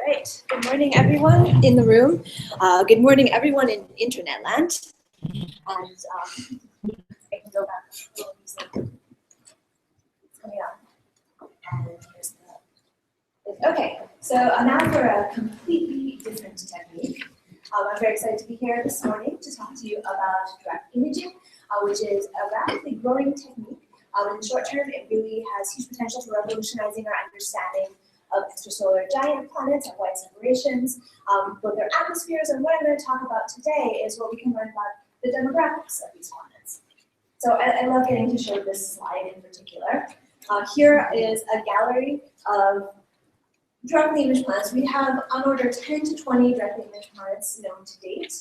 right. Good morning, everyone in the room. Good morning, everyone in internet land. And I can go back. It's coming up. And here's the. Okay. So now for a completely different technique. I'm very excited to be here this morning to talk to you about direct imaging, which is a rapidly growing technique. In the short term, it really has huge potential for revolutionizing our understanding of extrasolar giant planets and wide separations, both their atmospheres, and what I'm going to talk about today is what we can learn about the demographics of these planets. So I love getting to show this slide in particular. Here is a gallery of directly imaged planets. We have on order 10 to 20 directly imaged planets known to date,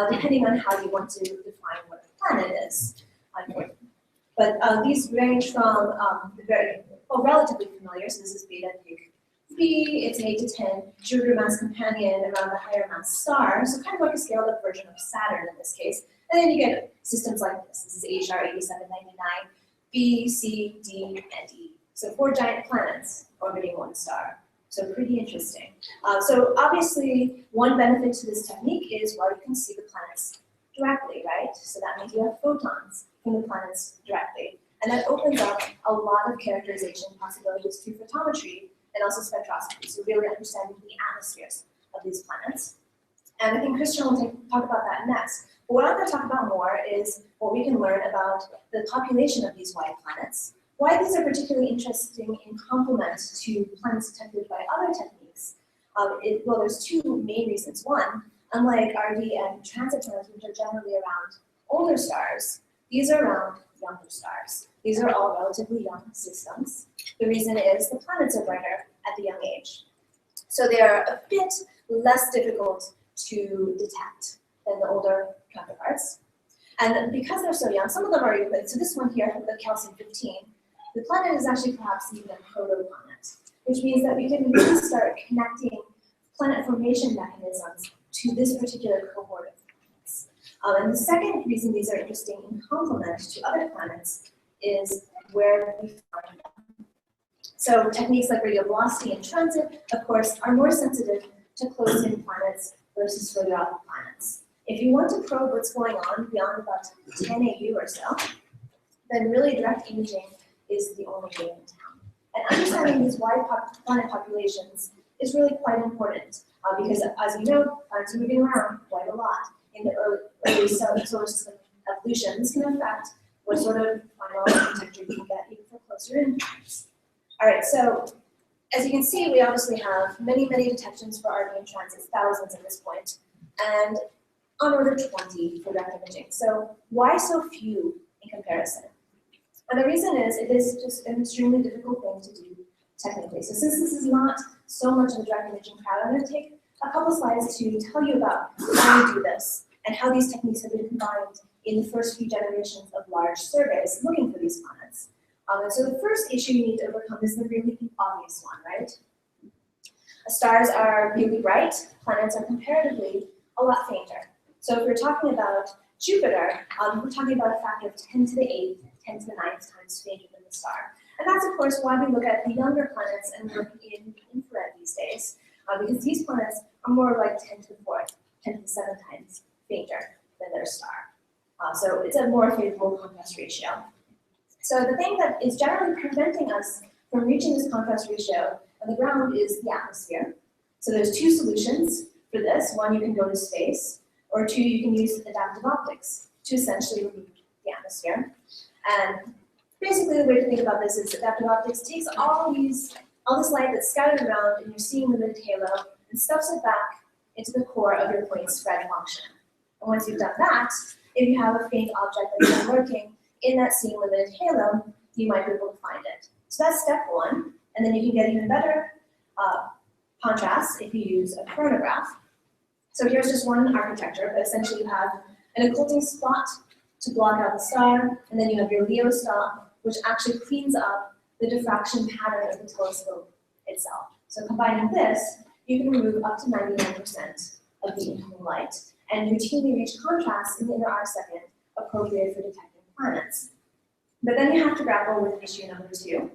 depending on how you want to define what a planet is. But these range from the relatively familiar, so this is Beta Pig B, it's an 8 to 10 Jupiter mass companion around the higher mass star, so kind of like a scaled up version of Saturn in this case. And then you get systems like this. This is HR 8799, B, C, D, and E. So 4 giant planets orbiting one star. So pretty interesting. So obviously, one benefit to this technique is, well, you can see the planets directly, right? So that means you have photons from the planets directly. And that opens up a lot of characterization possibilities through photometry and also spectroscopy, so really understanding the atmospheres of these planets. And I think Christian will talk about that next. But what I'm going to talk about more is what we can learn about the population of these white planets, why these are particularly interesting in complement to planets detected by other techniques. Well, there's 2 main reasons. One, unlike RD and transit planets, which are generally around older stars, these are around younger stars. These are all relatively young systems. The reason is the planets are brighter at the young age. So they are a bit less difficult to detect than the older counterparts. And because they're so young, some of them are even, so this one here, the calcium-15, the planet is actually perhaps even a protoplanet, which means that we can really start connecting planet formation mechanisms to this particular cohort of planets. And the second reason these are interesting in complement to other planets is where we find them. So techniques like radial velocity and transit, of course, are more sensitive to close-in planets versus further out planets. If you want to probe what's going on beyond about 10 AU or so, then really direct imaging is the only game in town. And understanding these wide planet populations is really quite important because, as you know, planets are moving around quite a lot in the early solar system evolution. This can affect what sort of final architecture you can get even for closer in planets. All right, so as you can see, we obviously have many, many detections for RD and transits, thousands at this point, and on order 20 for direct imaging. So why so few in comparison? And the reason is it is just an extremely difficult thing to do technically. So since this is not so much of a direct imaging crowd, I'm going to take a couple slides to tell you about how we do this and how these techniques have been combined in the first few generations of large surveys looking for these planets. And so the first issue you need to overcome is the really obvious one, right? Stars are really bright, planets are comparatively a lot fainter. So if we're talking about Jupiter, we're talking about a factor of 10 to the 8th, 10 to the 9th times fainter than the star. And that's, of course, why we look at the younger planets and work in infrared these days, because these planets are more like 10 to the 4th, 10 to the 7th times fainter than their star. So it's a more favorable contrast ratio. So the thing that is generally preventing us from reaching this contrast ratio on the ground is the atmosphere. So there's 2 solutions for this. One, you can go to space, or 2, you can use adaptive optics to essentially remove the atmosphere. And basically the way to think about this is adaptive optics takes all this light that's scattered around in your seeing-limited halo and stuffs it back into the core of your point spread function. And once you've done that, if you have a faint object that's lurking in that seeing-limited halo, you might be able to find it. So that's step 1, and then you can get even better contrast if you use a chronograph. So here's just one architecture, but essentially you have an occulting spot to block out the star, and then you have your Leo stop, which actually cleans up the diffraction pattern of the telescope itself. So combining this, you can remove up to 99% of the incoming light and routinely reach contrast in the inner arcsecond appropriate for detecting planets. But then you have to grapple with issue number 2.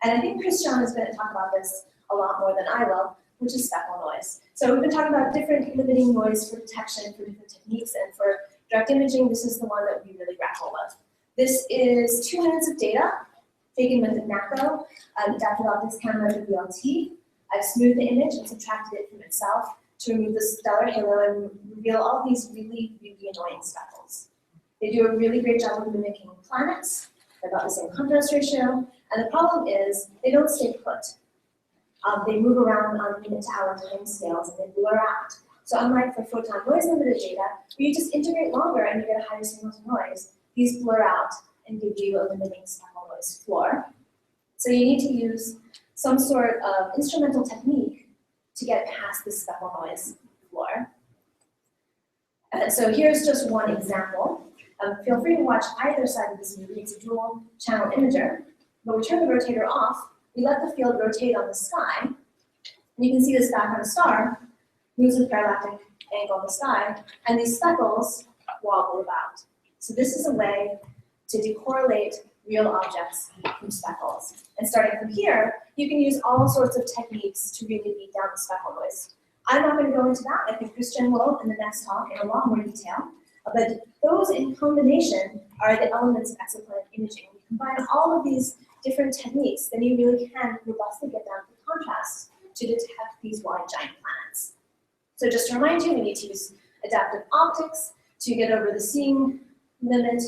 And I think Christian is going to talk about this a lot more than I will, which is speckle noise. So we've been talking about different limiting noise for detection for different techniques, and for direct imaging, this is the one that we really grapple with. This is 2 minutes of data taken with a NACO, adaptive optics camera with VLT. I've smoothed the image and subtracted it from itself to remove the stellar halo and reveal all these really, really annoying speckles. They do a really great job of mimicking planets. They're about the same contrast ratio, and the problem is they don't stay put. They move around on minute-to-hour time scales and they blur out. So unlike for photon noise-limited data, where you just integrate longer and you get a higher signal-to-noise, these blur out and give you a limiting speckle noise floor. So you need to use some sort of instrumental technique to get past the speckle noise floor. And so here's just one example. Feel free to watch either side of this movie. It's a dual channel imager. When we turn the rotator off, we let the field rotate on the sky. And you can see this background star moves with parallactic angle in the sky, and these speckles wobble about. So this is a way to decorrelate real objects from speckles. And starting from here, you can use all sorts of techniques to really beat down the speckle noise. I'm not going to go into that. I think Christian will in the next talk in a lot more detail. But those in combination are the elements of exoplanet imaging. We combine all of these different techniques, then you really can robustly get down to the contrast to detect these wide giant planets. So just to remind you, we need to use adaptive optics to get over the seeing limit.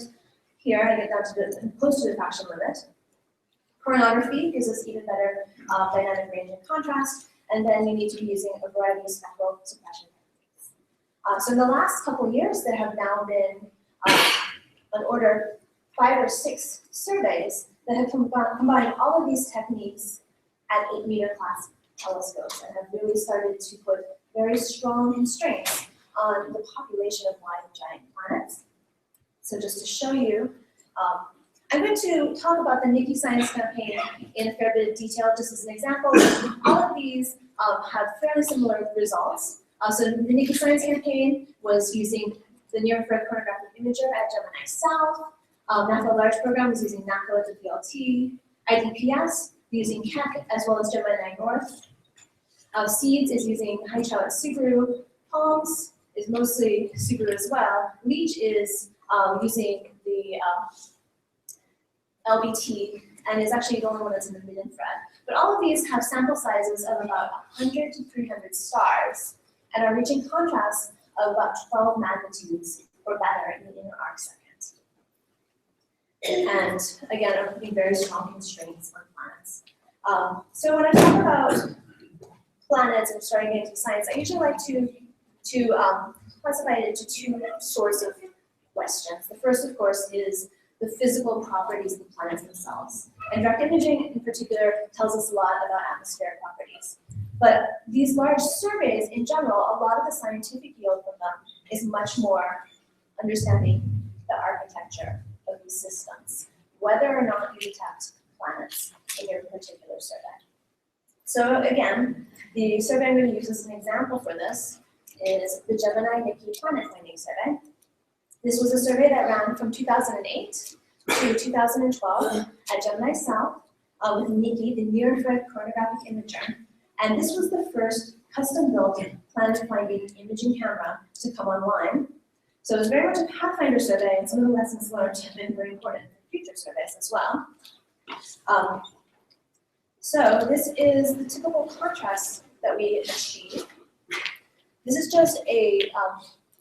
Here I get down to close to the diffraction limit. Coronagraphy gives us even better dynamic range and contrast, and then you need to be using a variety of spectral suppression techniques. So in the last couple of years, there have now been an order 5 or 6 surveys that have combined all of these techniques at 8-meter class telescopes and have really started to put very strong constraints on the population of wide giant planets. So just to show you, I'm going to talk about the NICI science campaign in a fair bit of detail, just as an example. All of these have fairly similar results. So the NICI science campaign was using the near-infrared chronographic imager at Gemini South. NASA Large Program was using NACO at the VLT. IDPS using KEC as well as Gemini North. SEEDS is using Haichao at Subaru. PALMS is mostly Subaru as well. LEACH is using the LBT and is actually the only one that's in the mid-infrared. But all of these have sample sizes of about 100 to 300 stars and are reaching contrasts of about 12 magnitudes or better in the inner arc second. And again, are putting very strong constraints on planets. So when I talk about planets and starting getting into science, I usually like to classify it into 2 sorts of questions. The first, of course, is the physical properties of the planets themselves. And direct imaging in particular tells us a lot about atmospheric properties. But these large surveys in general, a lot of the scientific yield from them is much more understanding the architecture of these systems, whether or not you detect planets in your particular survey. So again, the survey I'm going to use as an example for this is the Gemini NICI Planet Finding Survey. This was a survey that ran from 2008 to 2012 at Gemini South with NICI, the near-infrared chronographic imager. And this was the first custom-built planet-finding imaging camera to come online. So it was very much a Pathfinder survey, and some of the lessons learned have been very important for future surveys as well. So this is the typical contrast that we achieve. This is just a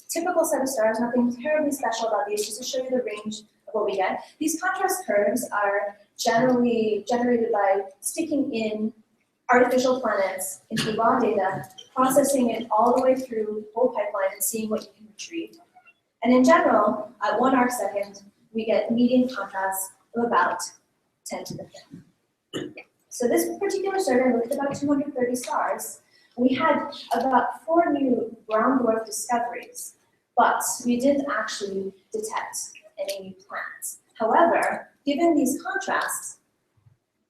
typical set of stars, nothing terribly special about these, just to show you the range of what we get. These contrast curves are generally generated by sticking in artificial planets into raw data, processing it all the way through the whole pipeline and seeing what you can retrieve. And in general, at 1 arc second, we get median contrast of about 10 to the 5th. So this particular survey looked at about 230 stars. We had about 4 new brown dwarf discoveries, but we didn't actually detect any new planets. However, given these contrasts,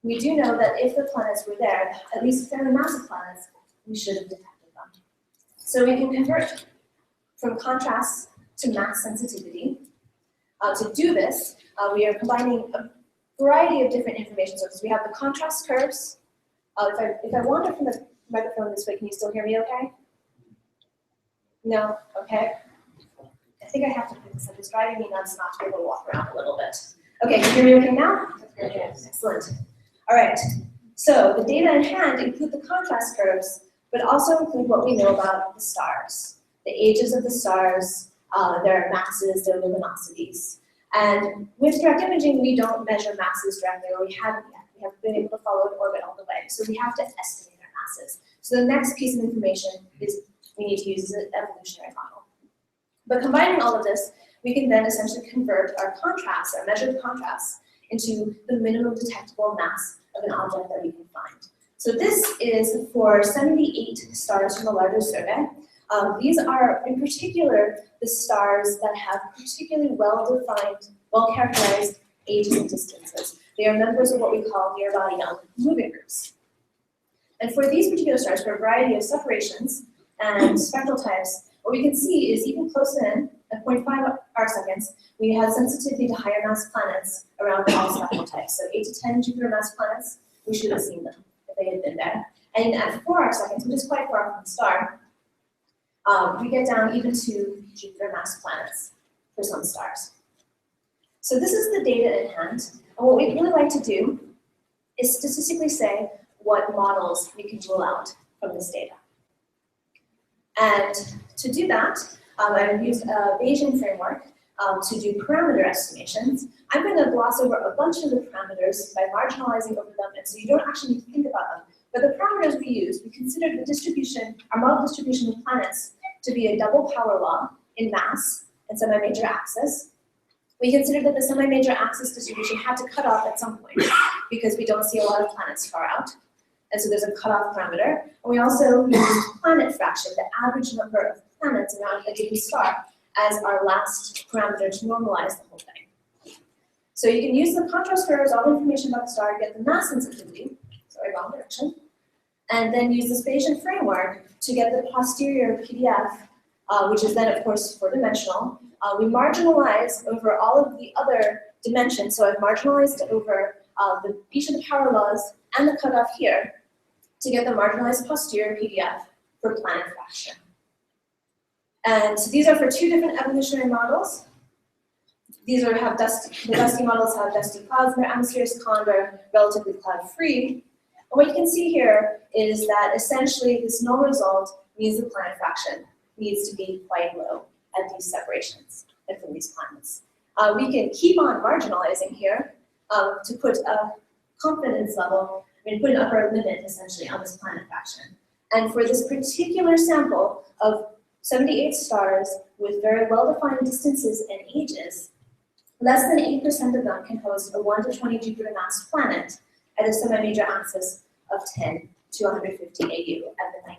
we do know that if the planets were there, at least fairly massive planets, we should have detected them. So we can convert from contrast to mass sensitivity. To do this, we are combining a variety of different information sources. We have the contrast curves. If I wander from the microphone this way. Can you still hear me okay? No? Okay. I think I have to put this up. It's driving me nuts not to be able to walk around a little bit. Okay, can you hear me okay now? Yes. Excellent. All right. So the data in hand include the contrast curves, but also include what we know about the stars, the ages of the stars, their masses, their luminosities. And with direct imaging, we don't measure masses directly, or we haven't yet. We haven't been able to follow an orbit all the way, so we have to estimate our masses. So the next piece of information is we need to use an evolutionary model. But combining all of this, we can then essentially convert our contrasts, our measured contrasts, into the minimum detectable mass of an object that we can find. So this is for 78 stars from the larger survey. These are, in particular, the stars that have particularly well-defined, well-characterized ages and distances. They are members of what we call near-body moving groups. And for these particular stars, for a variety of separations and spectral types, what we can see is even close in, at 0.5 arcseconds, we have sensitivity to higher mass planets around all spectral types. So 8 to 10 Jupiter mass planets, we should have seen them if they had been there. And at 4 arcseconds, which is quite far from the star, we get down even to Jupiter mass planets for some stars. So this is the data in hand. And what we'd really like to do is statistically say what models we can rule out from this data. And to do that, I've used a Bayesian framework to do parameter estimations. I'm going to gloss over a bunch of the parameters by marginalizing over them, and so you don't actually need to think about them. But the parameters we use, we considered the distribution, our model distribution of planets, to be a double power law in mass and semi-major axis. We considered that the semi-major axis distribution had to cut off at some point because we don't see a lot of planets far out. And so there's a cutoff parameter. And we also used planet fraction, the average number of planets around a given star, as our last parameter to normalize the whole thing. So you can use the contrast curves, all the information about the star, get the mass sensitivity, sorry, wrong direction, and then use this Bayesian framework to get the posterior PDF, which is then, of course, four-dimensional. We marginalize over all of the other dimensions, so I've marginalized over each of the power laws and the cutoff here to get the marginalized posterior PDF for planet fraction. And these are for two different evolutionary models. These the dusty models have dusty clouds in their atmospheres, Condor relatively cloud-free. And what you can see here is that essentially this null result means the planet fraction needs to be quite low at these separations and from these planets. We can keep on marginalizing here to put a confidence level, put an upper limit essentially on this planet fraction. And for this particular sample of 78 stars with very well-defined distances and ages, less than 8% of them can host a 1 to 20 Jupiter mass planet at a semi-major axis of 10 to 150 AU at the 95%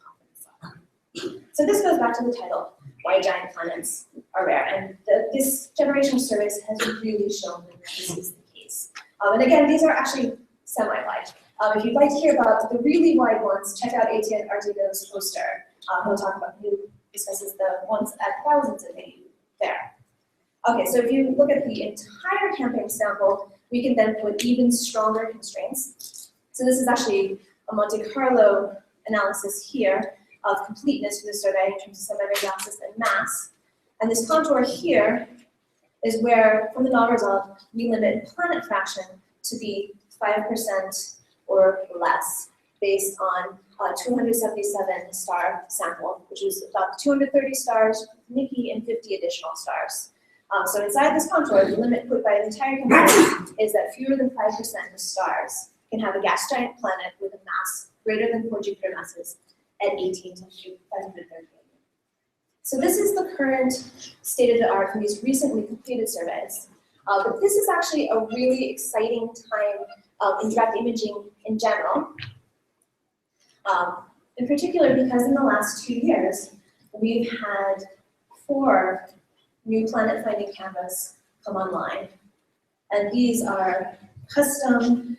confidence level. So this goes back to the title, why giant planets are rare. And this generation of surveys has really shown that this is the case. And again, these are actually semi-wide. If you'd like to hear about the really wide ones, check out Etienne Artigo's poster. He'll talk about who discusses the ones at thousands of AU there. Okay, so if you look at the entire campaign sample, we can then put even stronger constraints. So this is actually a Monte Carlo analysis here of completeness for the survey in terms of semi-major axis and mass. And this contour here is where, from the null result, we limit planet fraction to be 5% or less based on a 277 star sample, which was about 230 stars, Mickey, and 50 additional stars. So inside this contour, the limit put by the entire campaign is that fewer than 5% of stars can have a gas giant planet with a mass greater than 4 Jupiter masses at 18 to 530. So this is the current state of the art from these recently completed surveys. But this is actually a really exciting time in direct imaging in general. In particular, because in the last 2 years, we've had 4 new planet finding cameras come online. And these are custom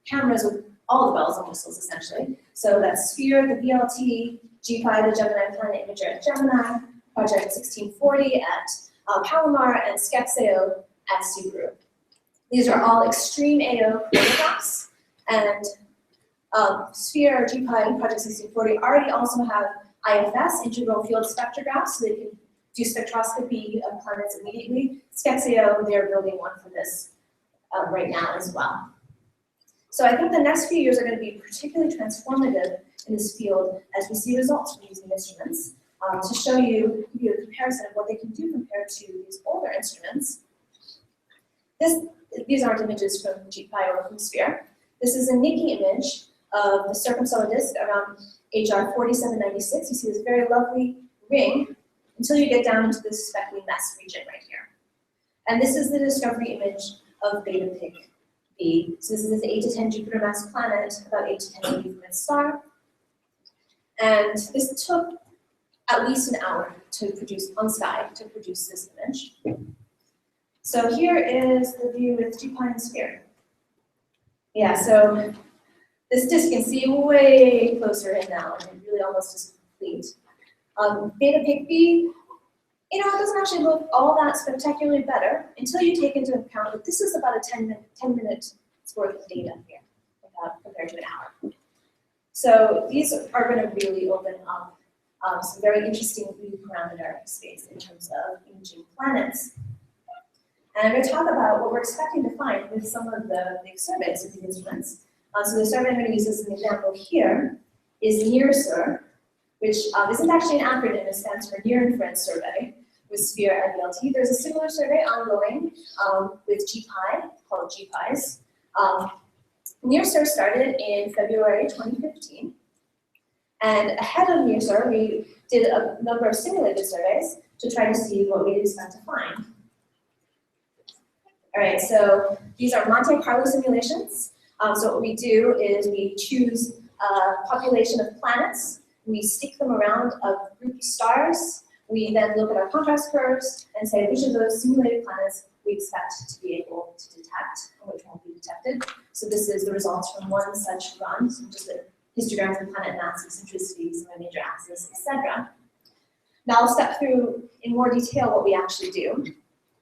cameras with all the bells and whistles, essentially. So that's Sphere, the VLT, G5, the Gemini Planet Imager at Gemini, Project 1640 at Palomar, and Skexeo at Subaru. These are all extreme AO photographs, and Sphere, GPI, Project 1640 already also have IFS, integral field spectrographs, so they can do spectroscopy of planets immediately. Skexio, they're building one for this right now as well. So I think the next few years are going to be particularly transformative in this field as we see results from using instruments. To show you a comparison of what they can do compared to these older instruments. These aren't images from GPI or from Sphere. This is a Niki image of the circumsolar disk around HR 4796. You see this very lovely ring until you get down into this speckly mess region right here. And this is the discovery image of Beta Pig B. So this is an 8 to 10 Jupiter mass planet, about 8 to 10 maybe from its star. And this took at least an hour to produce on sky to produce this image. So here is the view with GPI and Sphere. Yeah, so this disk you can see way closer in now, and it really almost is complete. Beta Pig B, it doesn't actually look all that spectacularly better until you take into account that this is about a 10 minute worth of data here, compared to an hour. So these are going to really open up some very interesting new parameter space in terms of imaging planets. And I'm going to talk about what we're expecting to find with some of the big surveys of the instruments. So the survey I'm going to use as an example here is NIRSUR, which isn't actually an acronym. It stands for Near Infrared Survey with Sphere and VLT. There's a similar survey ongoing with GPI, called GPIs. NIRSUR started in February 2015. And ahead of NIRSUR, we did a number of simulated surveys to try to see what we'd expect to find. All right, so these are Monte Carlo simulations. So what we do is we choose a population of planets, we stick them around a group of stars, we then look at our contrast curves and say which of those simulated planets we expect to be able to detect and which won't be detected. So this is the results from one such run, so just the histograms of planet mass, eccentricities, major axis, etc. Now I'll step through in more detail what we actually do.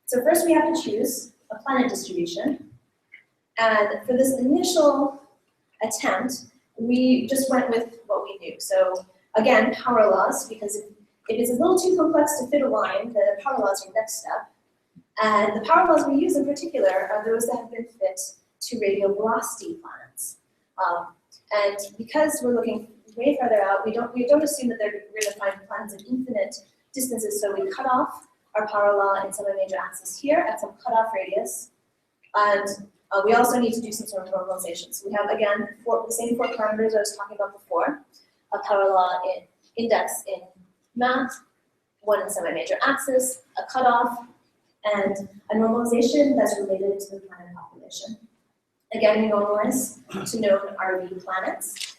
So first we have to choose a planet distribution. And for this initial attempt, we just went with what we knew. So again, power laws, because if it's a little too complex to fit a line, the power laws are next step. And the power laws we use in particular are those that have been fit to radial velocity planets. And because we're looking way further out, we don't assume that we're going to find planets at infinite distances, so we cut off our power law in semi-major axis here at some cutoff radius. And we also need to do some sort of normalization. So we have, again, the same four parameters I was talking about before, a power law in index in math, one in semi-major axis, a cutoff, and a normalization that's related to the planet population. Again, we normalize to known RV planets.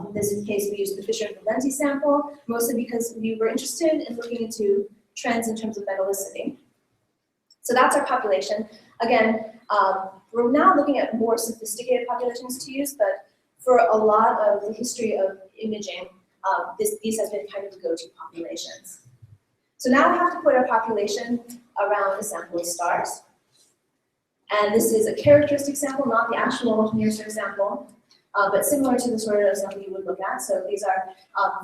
In this case, we used the Fisher and Valenti sample, mostly because we were interested in looking into trends in terms of metallicity. So that's our population. Again, we're now looking at more sophisticated populations to use, but for a lot of the history of imaging, these have been kind of the go-to populations. So now we have to put our population around a sample of stars. And this is a characteristic sample, not the actual NIRSUR sample, but similar to the sort of sample you would look at. So these are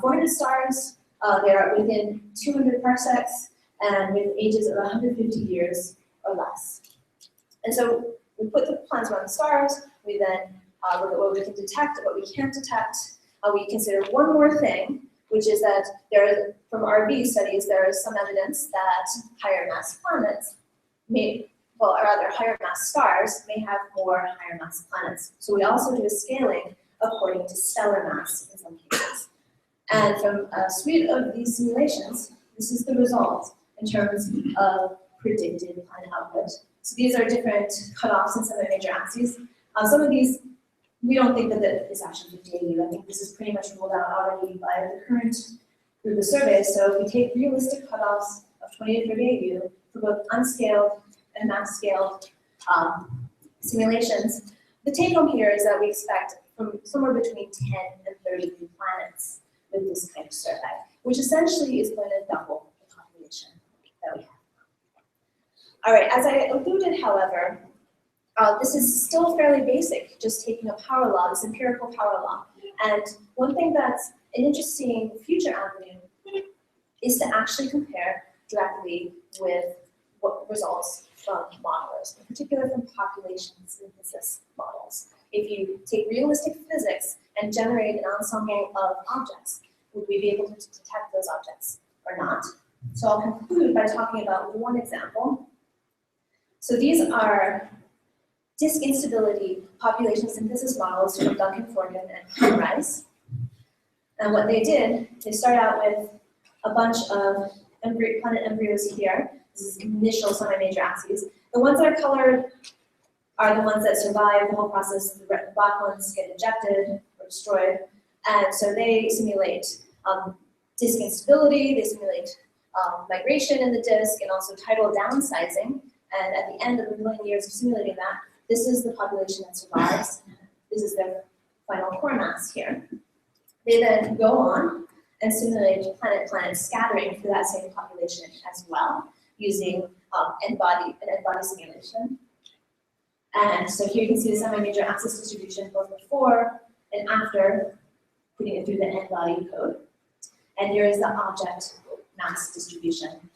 400 stars. They are within 200 parsecs and with ages of 150 years or less. And so we put the planets around the stars. We then look at what we can detect, what we can't detect. We consider one more thing, which is that from RV studies, there is some evidence that higher mass planets higher mass stars may have more higher mass planets. So we also do a scaling according to stellar mass in some cases. And from a suite of these simulations, this is the result in terms of predicted planet output. So these are different cutoffs in some of the major axes. Some of these, we don't think that is actually 50 AU. I think this is pretty much ruled out already by the current group of surveys. So if we take realistic cutoffs of 20 to 30 AU for both unscaled and mass-scaled simulations, the take-home here is that we expect from somewhere between 10 and 30 new planets with this kind of survey, which essentially is going to double the population that we have. All right, as I alluded, however, this is still fairly basic, just taking a power law, this empirical power law. And one thing that's an interesting future avenue is to actually compare directly with what results from modelers, in particular from population synthesis models. If you take realistic physics and generate an ensemble of objects, would we be able to detect those objects or not? So I'll conclude by talking about one example. So these are disk instability population synthesis models from Duncan Forgan and Marois. And what they did, they start out with a bunch of planet embryos here. This is initial semi-major axes. The ones that are colored are the ones that survive the whole process. The black ones get ejected or destroyed. And so they simulate disk instability, they simulate migration in the disk, and also tidal downsizing. And at the end of a million years of simulating that, this is the population that survives. This is their final core mass here. They then go on and simulate planet-planet scattering for that same population as well, using an end-body simulation. And so here you can see the semi-major axis distribution both before and after putting it through the end-body code. And here is the object mass distribution.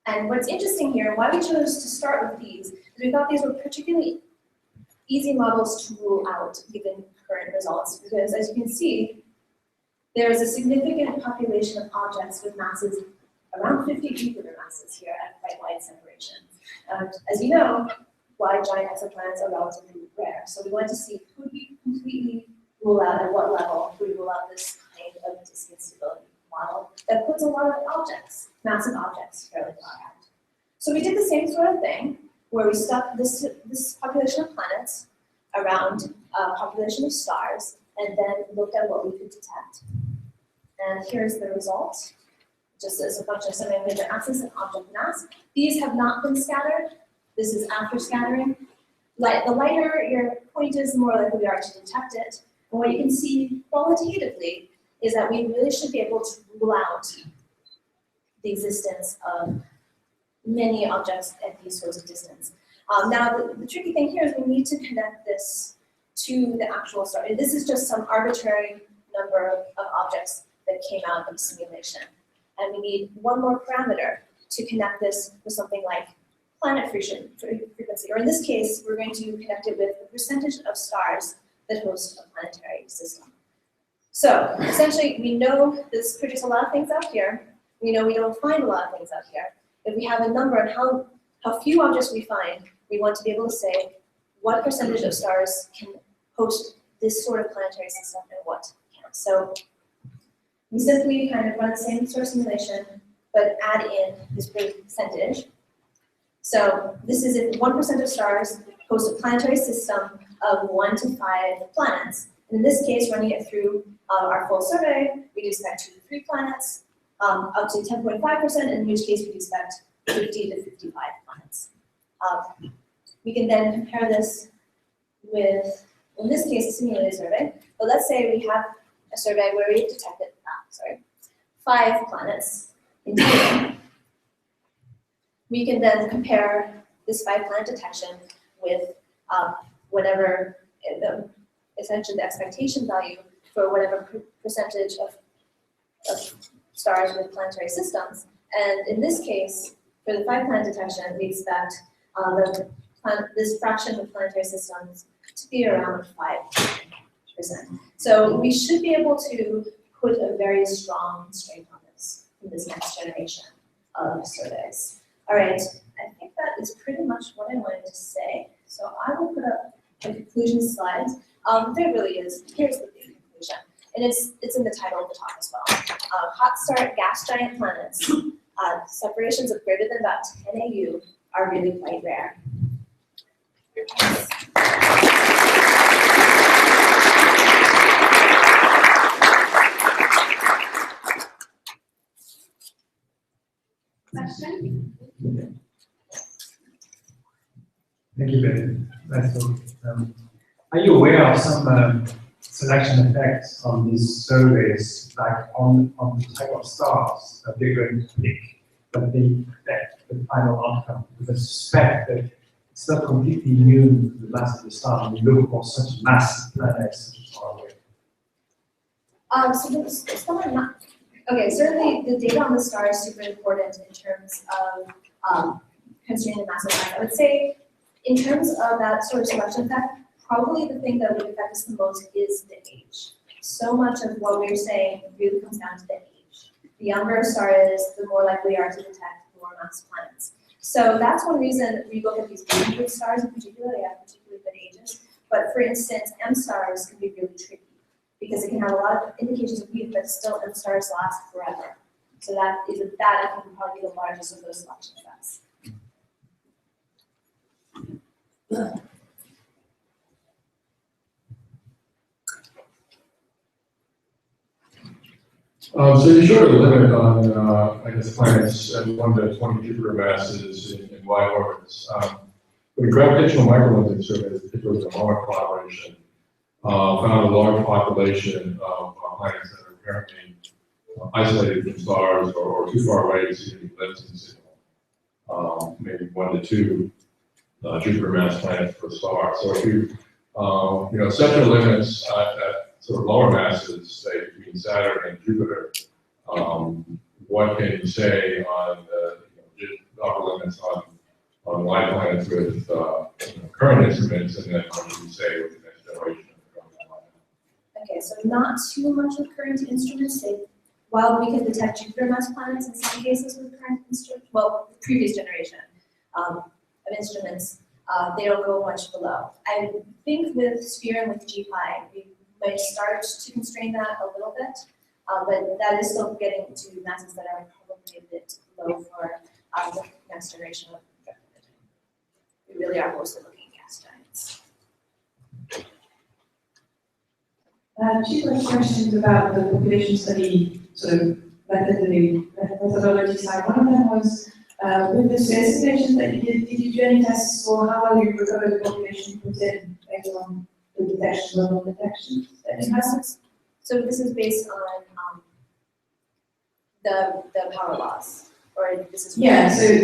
And what's interesting here, why we chose to start with these, is we thought these were particularly easy models to rule out given current results, because as you can see, there is a significant population of objects with masses around 50 Jupiter masses here at quite wide separation. As you know, wide giant exoplanets are relatively rare, so we wanted to see could we completely rule out at what level could we rule out this kind of disk instability model that puts a lot of objects, massive objects, fairly far out. So we did the same sort of thing, where we stuck this population of planets around a population of stars, and then looked at what we could detect. And here's the result, just as a bunch of semi-major axis and object mass. These have not been scattered. This is after scattering. The lighter your point is, the more likely we are to detect it. And what you can see qualitatively is that we really should be able to rule out the existence of many objects at these sorts of distance. Now, the tricky thing here is we need to connect this to the actual star. And this is just some arbitrary number of objects that came out of the simulation. And we need one more parameter to connect this with something like planet frequency. Or in this case, we're going to connect it with the percentage of stars that host a planetary system. So essentially, we know this produces a lot of things out here. We know we don't find a lot of things out here. If we have a number on how few objects we find, we want to be able to say what percentage of stars can host this sort of planetary system and what can't. So we simply kind of run the same sort of simulation, but add in this percentage. So this is if 1% of stars host a planetary system of 1 to 5 planets. And in this case, running it through our full survey, we'd expect 2 to 3 planets, up to 10.5%, in which case we'd expect 50 to 55 planets. We can then compare this with, in this case, a simulated survey. But let's say we have a survey where we detected 5 planets in total. We can then compare this 5-planet detection with whatever, essentially the expectation value for whatever percentage of stars with planetary systems. And in this case, for the 5-planet detection, we expect this fraction of planetary systems to be around 5%. So we should be able to put a very strong constraint on this in this next generation of surveys. All right, I think that is pretty much what I wanted to say. So I will put up a conclusion slide. There really is. Here's the big conclusion. And it's in the title of the talk as well. Hot start gas giant planets, separations of greater than about 10 AU are really quite rare. Question? Thank you, Beth. Nice talk. Are you aware of some selection effects on these surveys, like on the type of stars that they're going to pick, that they affect the final outcome? Because I suspect that it's not completely immune to the mass of the star. We look for such massive planets such as far away. So the star not. Okay, certainly the data on the star is super important in terms of constraining the mass of light. I would say, in terms of that sort of selection effect, probably the thing that would affect us the most is the age. So much of what we're saying really comes down to the age. The younger a star is, the more likely we are to detect more mass planets. So that's one reason we look at these good stars in particular. They have particularly good ages. But for instance, M stars can be really tricky because it can have a lot of indications of youth, but still M stars last forever. So that I think would probably be the largest of those selection effects. So you showed a limit on, I guess, planets at 1 to 20 Jupiter masses in wide orbits. But the gravitational microlensing survey, particularly the MOA collaboration, found a large population of planets that are apparently isolated from stars or too far away to see any lensing signal. Maybe 1 to 2 Jupiter mass planets per star. So if you set your limits at sort of lower masses, say between Saturn and Jupiter, what can you say on the upper limits on wide planets with current instruments, and then what can you say with the next generation of the Okay, so not too much with current instruments. While we can detect Jupiter mass planets in some cases with current instruments, well, the previous generation of instruments, they don't go much below. I think with Sphere and with GPI, we might start to constrain that a little bit, but that is still getting to masses that are probably a bit low for the next generation of jet imaging. We really are mostly looking at gas giants. Two questions about the population study sort of methodology side. One of them was with the estimations that you did you do any tests for how well you recover the population put in based on the detection level detections? So this is based on the power loss, or this is So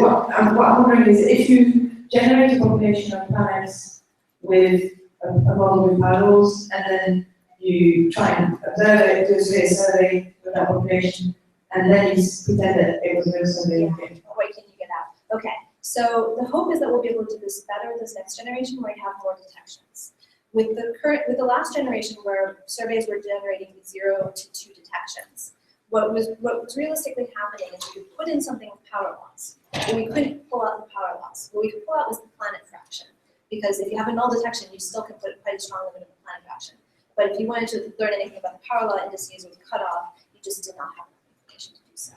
what I'm wondering is if you generate a population of planets with a model with power loss, and then you try and observe it, do a survey with that population, and then you pretend that it was a real survey. Yeah. Wait, can you get out? Okay. So the hope is that we'll be able to do this better this next generation where we have more detections. With the last generation where surveys were generating 0 to 2 detections, what was realistically happening is we could put in something with power loss, but we couldn't pull out the power loss. What we could pull out was the planet fraction, because if you have a null detection, you still can put quite a strong limit of the planet fraction. But if you wanted to learn anything about the power law indices with cutoff, you just did not have enough information to do so.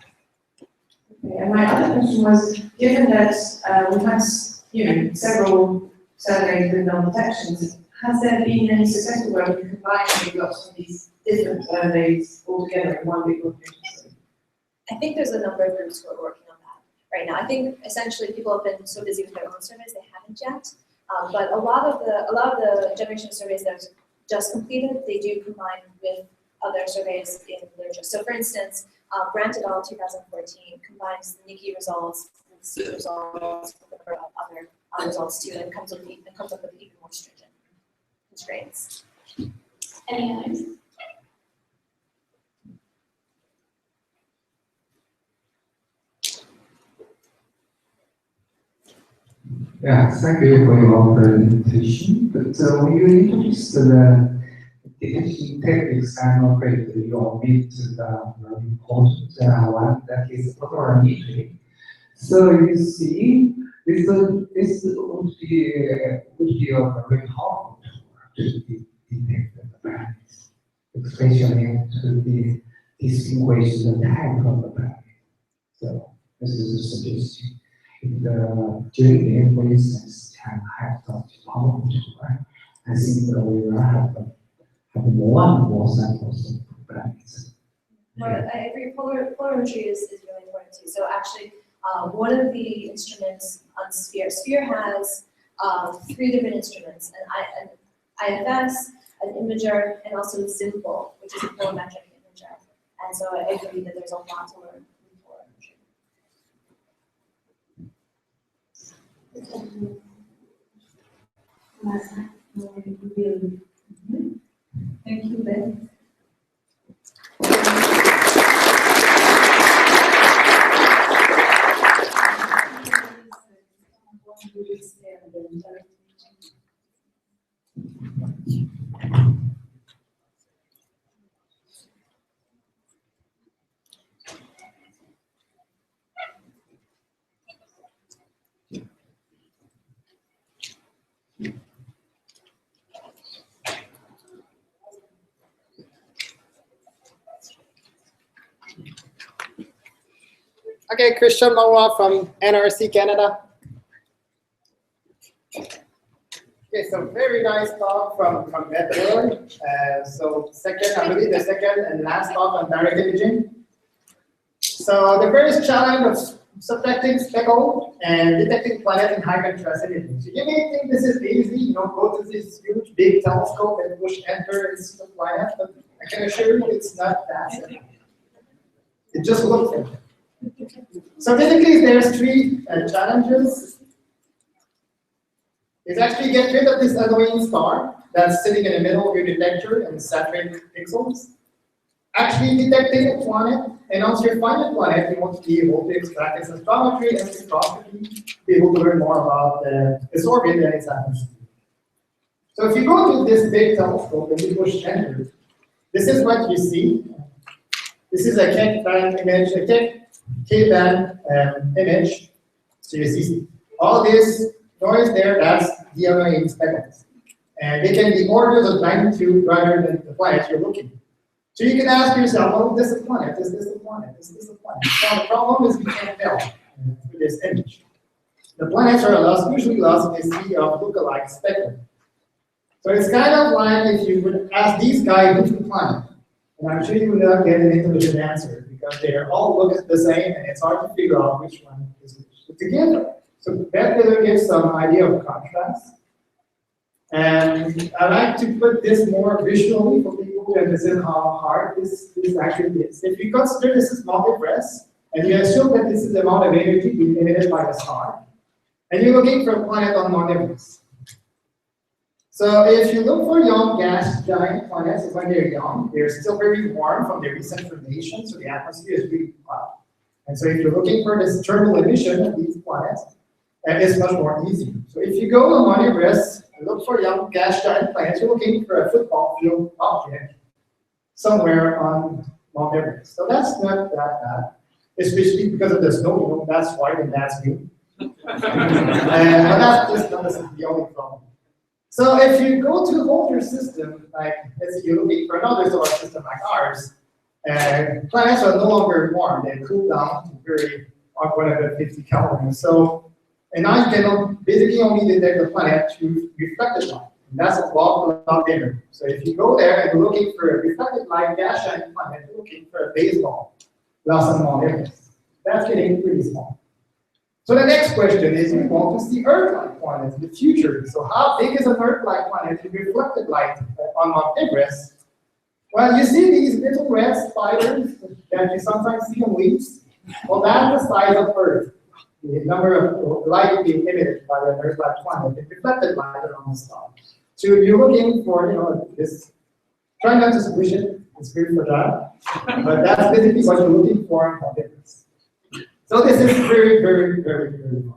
Okay, and my other question was, given that we've had several surveys with null detections, has there been any successful where we combine lots of these different surveys all together in one big population study? I think there's a number of groups who are working on that right now. I think essentially people have been so busy with their own surveys they haven't yet. But a lot of the generation of surveys that are just completed, they do combine with other surveys in literature. So for instance, Brandt et al. 2014 combines the Nikki results with the C results with other results too, and comes up with even more stringent constraints. Any others? Yeah, thank you for your presentation. But when you introduced the detection techniques, I'm afraid that you omit the very important one, that is photogrammetry. So you see, this would be a very powerful tool to detect the planets, especially to distinguish the type of the planet. So this is a suggestion. If the JDA, for instance, can have such powerful tool, right? I think that we will have more and more samples of planets. No, I agree. Polarimetry is really important too. So actually, one of the instruments on Sphere has 3 different instruments: an IFS, an imager, and also a Simple, which is a polarimetric imager. And so I agree that there's a lot to learn from polarimetry. Thank you, Beth. Okay, Christian Marois from NRC Canada. Okay, so very nice talk from Beth. So I believe the second and last talk on direct imaging. So the first challenge of subtracting speckle and detecting planet in high contrast imaging. So you may think this is easy, go to this huge big telescope and push enter and see the planet, but I can assure you it's not that simple. It just looks like it. So basically, there's three challenges. Is actually get rid of this annoying star that's sitting in the middle of your detector and saturated pixels. Actually detecting a planet, and once you find a planet, you want to be able to extract its astrometry and spectroscopy, be able to learn more about its orbit and its atmosphere. So if you go to this big telescope and you push enter, this is what you see. This is a K-band image, a K-band image. So you see all this noise there, that's the annoying speckles. And they can be orders of magnitude rather than the planet you're looking at. So you can ask yourself, oh, is this a planet? Is this a planet? Is this a planet? Well, the problem is we can't tell through this image. The planets are usually lost in a sea of lookalike speckles. So it's kind of like if you would ask these guys, who's the planet? And I'm sure you would not get an intelligent answer because they all look the same and it's hard to figure out which one is which. So together, so Beth will give some idea of contrast. And I like to put this more visually for people to understand how hard this actually is. If you consider this is multipress, and you assume that this is the amount of energy being emitted by the star, and you're looking for a planet on Mount Everest. So if you look for young gas giant planets, when they're young, they're still very warm from the recent formation, so the atmosphere is really hot. And so if you're looking for this thermal emission of these planets, it's much more easy. So if you go on Mount Everest and look for young gas giant planets, you're looking for a football field object somewhere on Mount Everest. So that's not that bad, especially because of the snow. That's white and that's green. But that's just not the only problem. So if you go to the older system, like let's say you're looking for another solar system like ours, planets are no longer warm; they cool down to very 150 Kelvin. So, and now you can basically only detect the planet through reflected light, and that's a lot bigger. So if you go there and you're looking for a reflected light gas giant planet, you're looking for a baseball, lost on Mount Everest. That's getting pretty small. So the next question is, we want to see Earth-like planets in the future. So how big is an Earth-like planet in reflected light on Mount Everest? Well, you see these little red spiders that you sometimes see on leaves? Well, that's the size of Earth. The number of light being emitted by the Earth-like planet in reflected light around the star. So if you're looking for, this, try not to squish it, it's very fragile, but that's basically what you're looking for on Mount Everest. So this is very, very, very, very fun.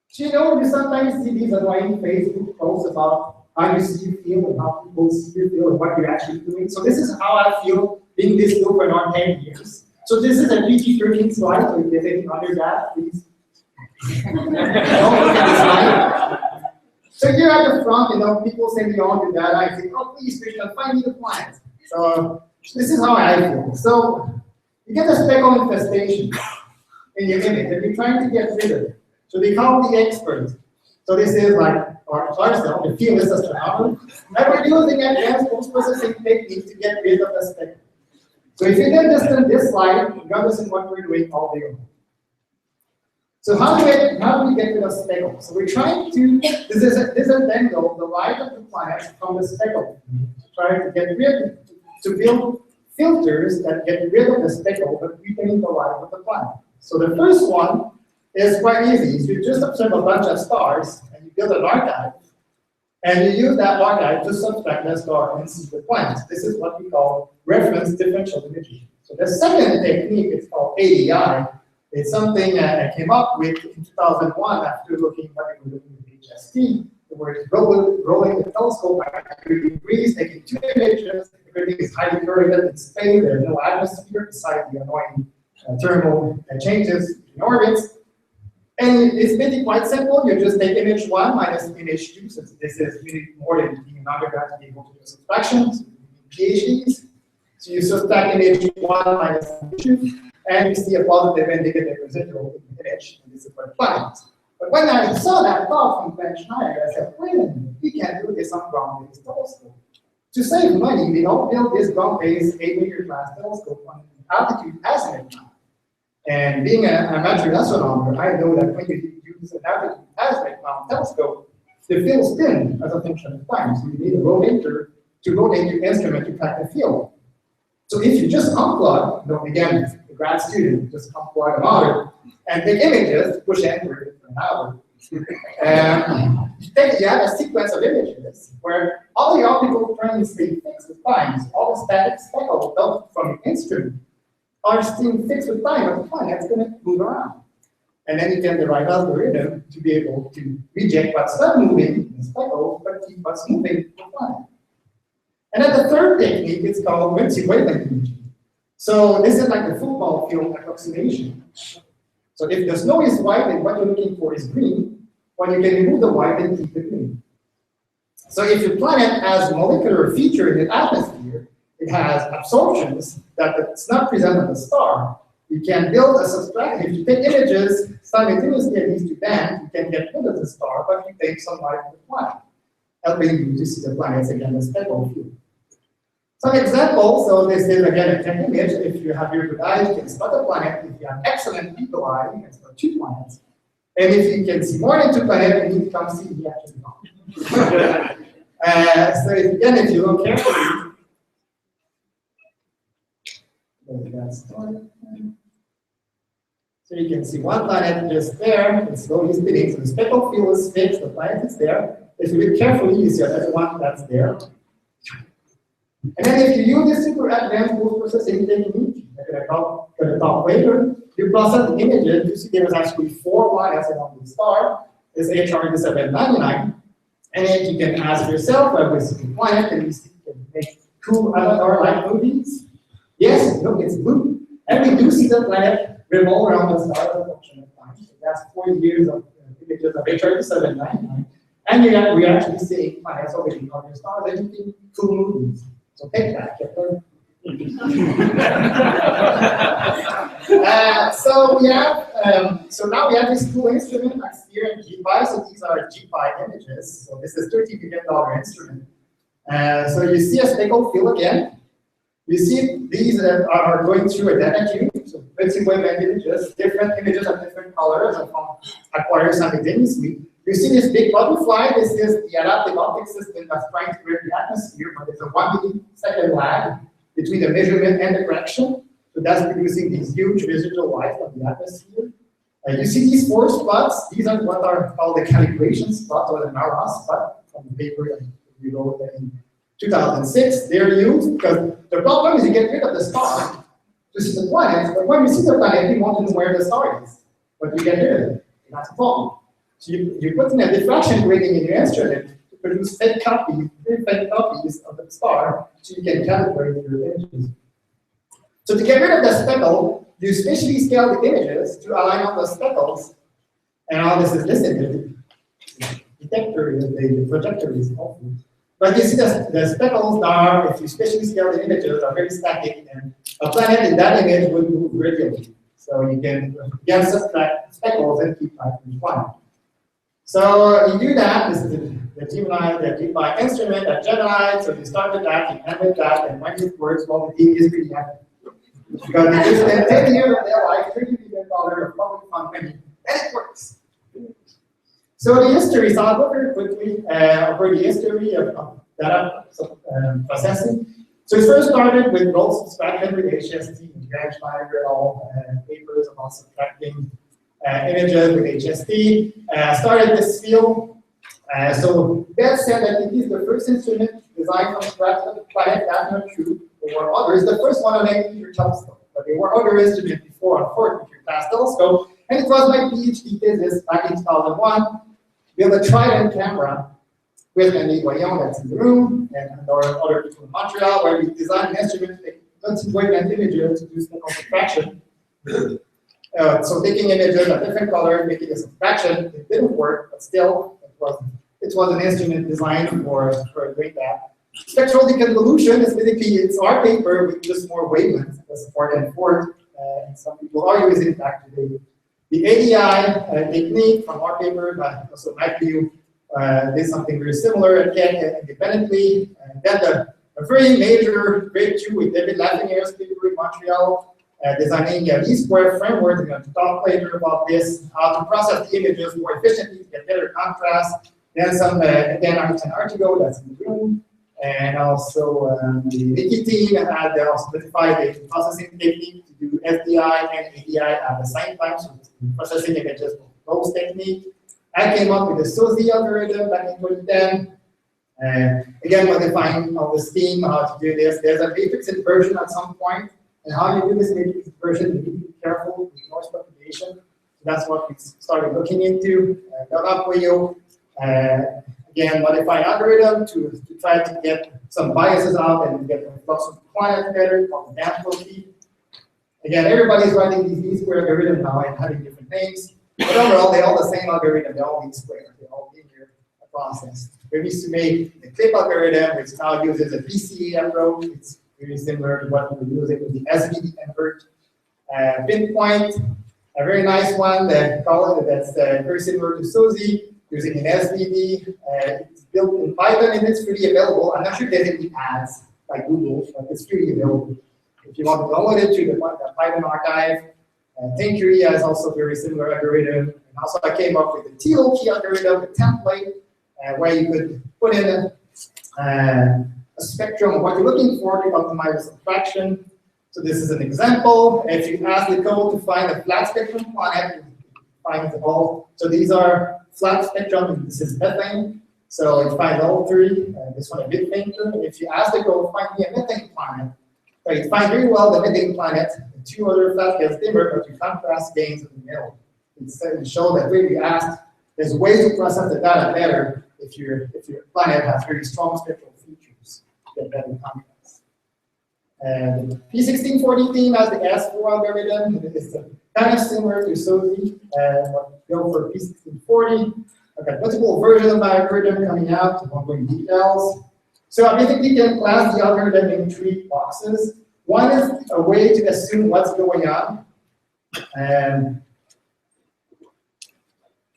So you sometimes see these annoying Facebook posts about how you see you feel and how people see you feel and what you're actually doing. So this is how I feel being this field for around 10 years. So this is a PG-13 slide, so if there's anything under that, please. Don't look at the slide. So here at the front, people send me on the data and say, oh, please, Christian, find me the planet. So this is how I feel. So you get a speckle infestation in your image, and you're trying to get rid of it. So they call the experts. So this is like ourselves, the field is astronomer, and we're using advanced post-processing techniques to get rid of the speckle. So if you get just on this slide, you understand what we're doing all day long. So how do we get rid of speckle? So we're trying to disentangle the light of the planet from the speckle. Trying to get rid, to build filters that get rid of the speckle but retain the light of the planet. So the first one is quite easy. So you just observe a bunch of stars and you build an archive And you use that archive to subtract that star and see the planets. This is what we call reference differential division. So the second technique is called ADI. It's something I came up with in 2001 after looking what we were doing with HST, where it's rolling the telescope at 30 degrees, taking 2 images. Everything is highly correlated in space. There's no atmosphere besides the annoying thermal changes in orbits. And it's basically quite simple. You just take image 1 minus image 2, since this is really more than being an undergrad to be able to do subtractions, PhDs. So you subtract image 1 minus image 2, and you see a positive and negative residual in the image, and this is what applies. But when I saw that thought from Ben Schneider, I said, wait a minute, we can do this on ground-based telescope. To save money, we don't build this ground-based 8-meter class telescope on altitude azimuth now. And being an amateur astronomer, I know that when you use an altitude azimuth mount telescope, the field spins as a function of time. So you need a rotator to rotate your instrument to track the field. So if you just unplug, again, the grad student just unplug a motor and take images, push enter for an hour. You have a sequence of images where all the optical frames stay fixed with time. So all the static speckles built from the instrument are staying fixed with time, but the planet's going to move around. And then you can derive algorithm to be able to reject what's not moving, the speckles, but keep what's moving, the planet. And then the third technique is called multi-wavelength imaging. So this is like the football field approximation. So if the snow is white and what you're looking for is green, well, you can remove the white and keep the green. So if your planet has a molecular feature in the atmosphere, it has absorptions that it's not present on the star, you can build a subtraction. If you take images simultaneously at these two bands, you can get rid of the star, but you take some light from the planet, helping you to see the planets again in speckle field. Some examples, so this is again a 10 image. If you have your good eye, you can spot a planet. If you have excellent eagle eye, you can spot 2 planets. And if you can see more than 2 planets, you need to come see the actual one. So again, if you look carefully, so you can see 1 planet just there, it's slowly spinning, so the speckle field is fixed, the planet is there. If you look carefully, you see another one that's there. And then if you use this super advanced post-processing technique, I'm going to talk later, you process the images, you see there's actually 4 planets around the star, it's HR 799, and then you can ask yourself, with the planet, can you make cool Avatar-like movies? Yes, look, it's blue. And we do see the planet revolve around the star as a function of time. So that's 40 years of images of HR 799. And we're actually seeing planets orbiting on your stars and making cool movies. So take that, Kepler. So now we have this cool instrument, Axir and GPI. So these are GPI images. So this is $30 million instrument. So you see a speckle field again. You see these are going through a data queue. So multi-wavelength images, different images of different colors and acquired simultaneously. You see this big butterfly. This is the adaptive optics system that's trying to read the atmosphere, but there's a 1 millisecond lag between the measurement and the correction. So that's producing these huge residual light from the atmosphere. You see these 4 spots. These are what are called the calibration spots, or the Marois spot from the paper that we wrote in 2006. They're used because the problem is you get rid of the star to see the planets, but when you see the planet, you want to know where the star is, but you get rid of it. That's a problem. So you put in a diffraction grating in your instrument to produce fake copies of the star, so you can calibrate your images. So to get rid of the speckle, you spatially scale the images to align all the speckles, and all this is listed. The detector, the projector is helpful. But you see the speckles are, if you spatially scale the images, are very static, and a planet in that image would move radially. So you can subtract speckles and keep track of each one. So you do that. This is the GPI instrument that generates. So you start with that, you end with that, and when it works, well, the team is pretty happy. Because it is the 10 years of their life, $30 million of public company, and it works. So the history, so I'll go very quickly over the history of data processing. So it first started with roll subtraction with HST, and Ben Schneider and all papers about subtracting images with HST. Started this field So Beth said that it is the first instrument designed from scratch of the planet. That's not true. There were others. The first one on 8-meter telescope, but there were other instruments before on 4-meter class telescope. And it was my PhD thesis back in 2001. Built a Trident camera with Andy Guayon that's in the room, and other people in Montreal, where we designed an instrument that doesn't wavelength images to do Speckles subtraction. So taking images of different colors, making a subtraction, it didn't work, but still, it was an instrument designed for doing that. Spectral deconvolution is basically, it's our paper with just more wavelengths, that's 4 and 4, and some people are using it back today. The ADI technique from our paper, but also Matthew did something very similar again independently. And then a very major breakthrough with David Lafinier's paper in Montreal, designing a least-square framework. I'm going to talk later about this, how to process the images more efficiently to get better contrast. Then some Dan Artigo, that's in the room. And also the Wiki team had also specified a processing technique to do SDI and ADI at the same time, so processing images with both technique. I came up with the Suzuki algorithm back in 2010. Again, modifying all the scheme, how to do this. There's a matrix inversion at some point, and how you do this matrix inversion, you need to be careful with noise propagation. So that's what we started looking into. Again, modify algorithm to try to get some biases out and get the flux of planet better on the density. Again, everybody's writing these least-square algorithms now and having different names. But overall, they're all the same algorithm. They're all least-square. They're all linear process. We used to make the CLIP algorithm, which now uses a PCA approach. It's very similar to what we were using with the SVD convert. Pinpoint, a very nice one that that's very similar to Suzy, using an SVD. It's built in Python and it's freely available. I'm not sure if there's any ads like Google, but it's freely available. If you want to download it to the Python archive, Tinkery has also very similar algorithm. And also I came up with the TLOKey algorithm, the template, where you could put in a spectrum of what you're looking for to optimize subtraction. So this is an example. If you ask the code to find a flat spectrum planet, it finds all. So these are flat spectrum. This is methane. So it finds all three. This one a bit fainter. If you ask the code, find me a methane planet, so it finds very well the methane planet. The two other flat gets dimmer, but you contrast gains in the middle. It shows that when you ask, there's ways to process the data better if your planet has very strong spectral features to get better contrast. And the P1640 team has the S4 algorithm. It's kind of similar to Suzy, but go for P1640. I've got multiple versions of my algorithm coming out. I won't go into details. So I basically can class the algorithm in 3 boxes. One is a way to assume what's going on.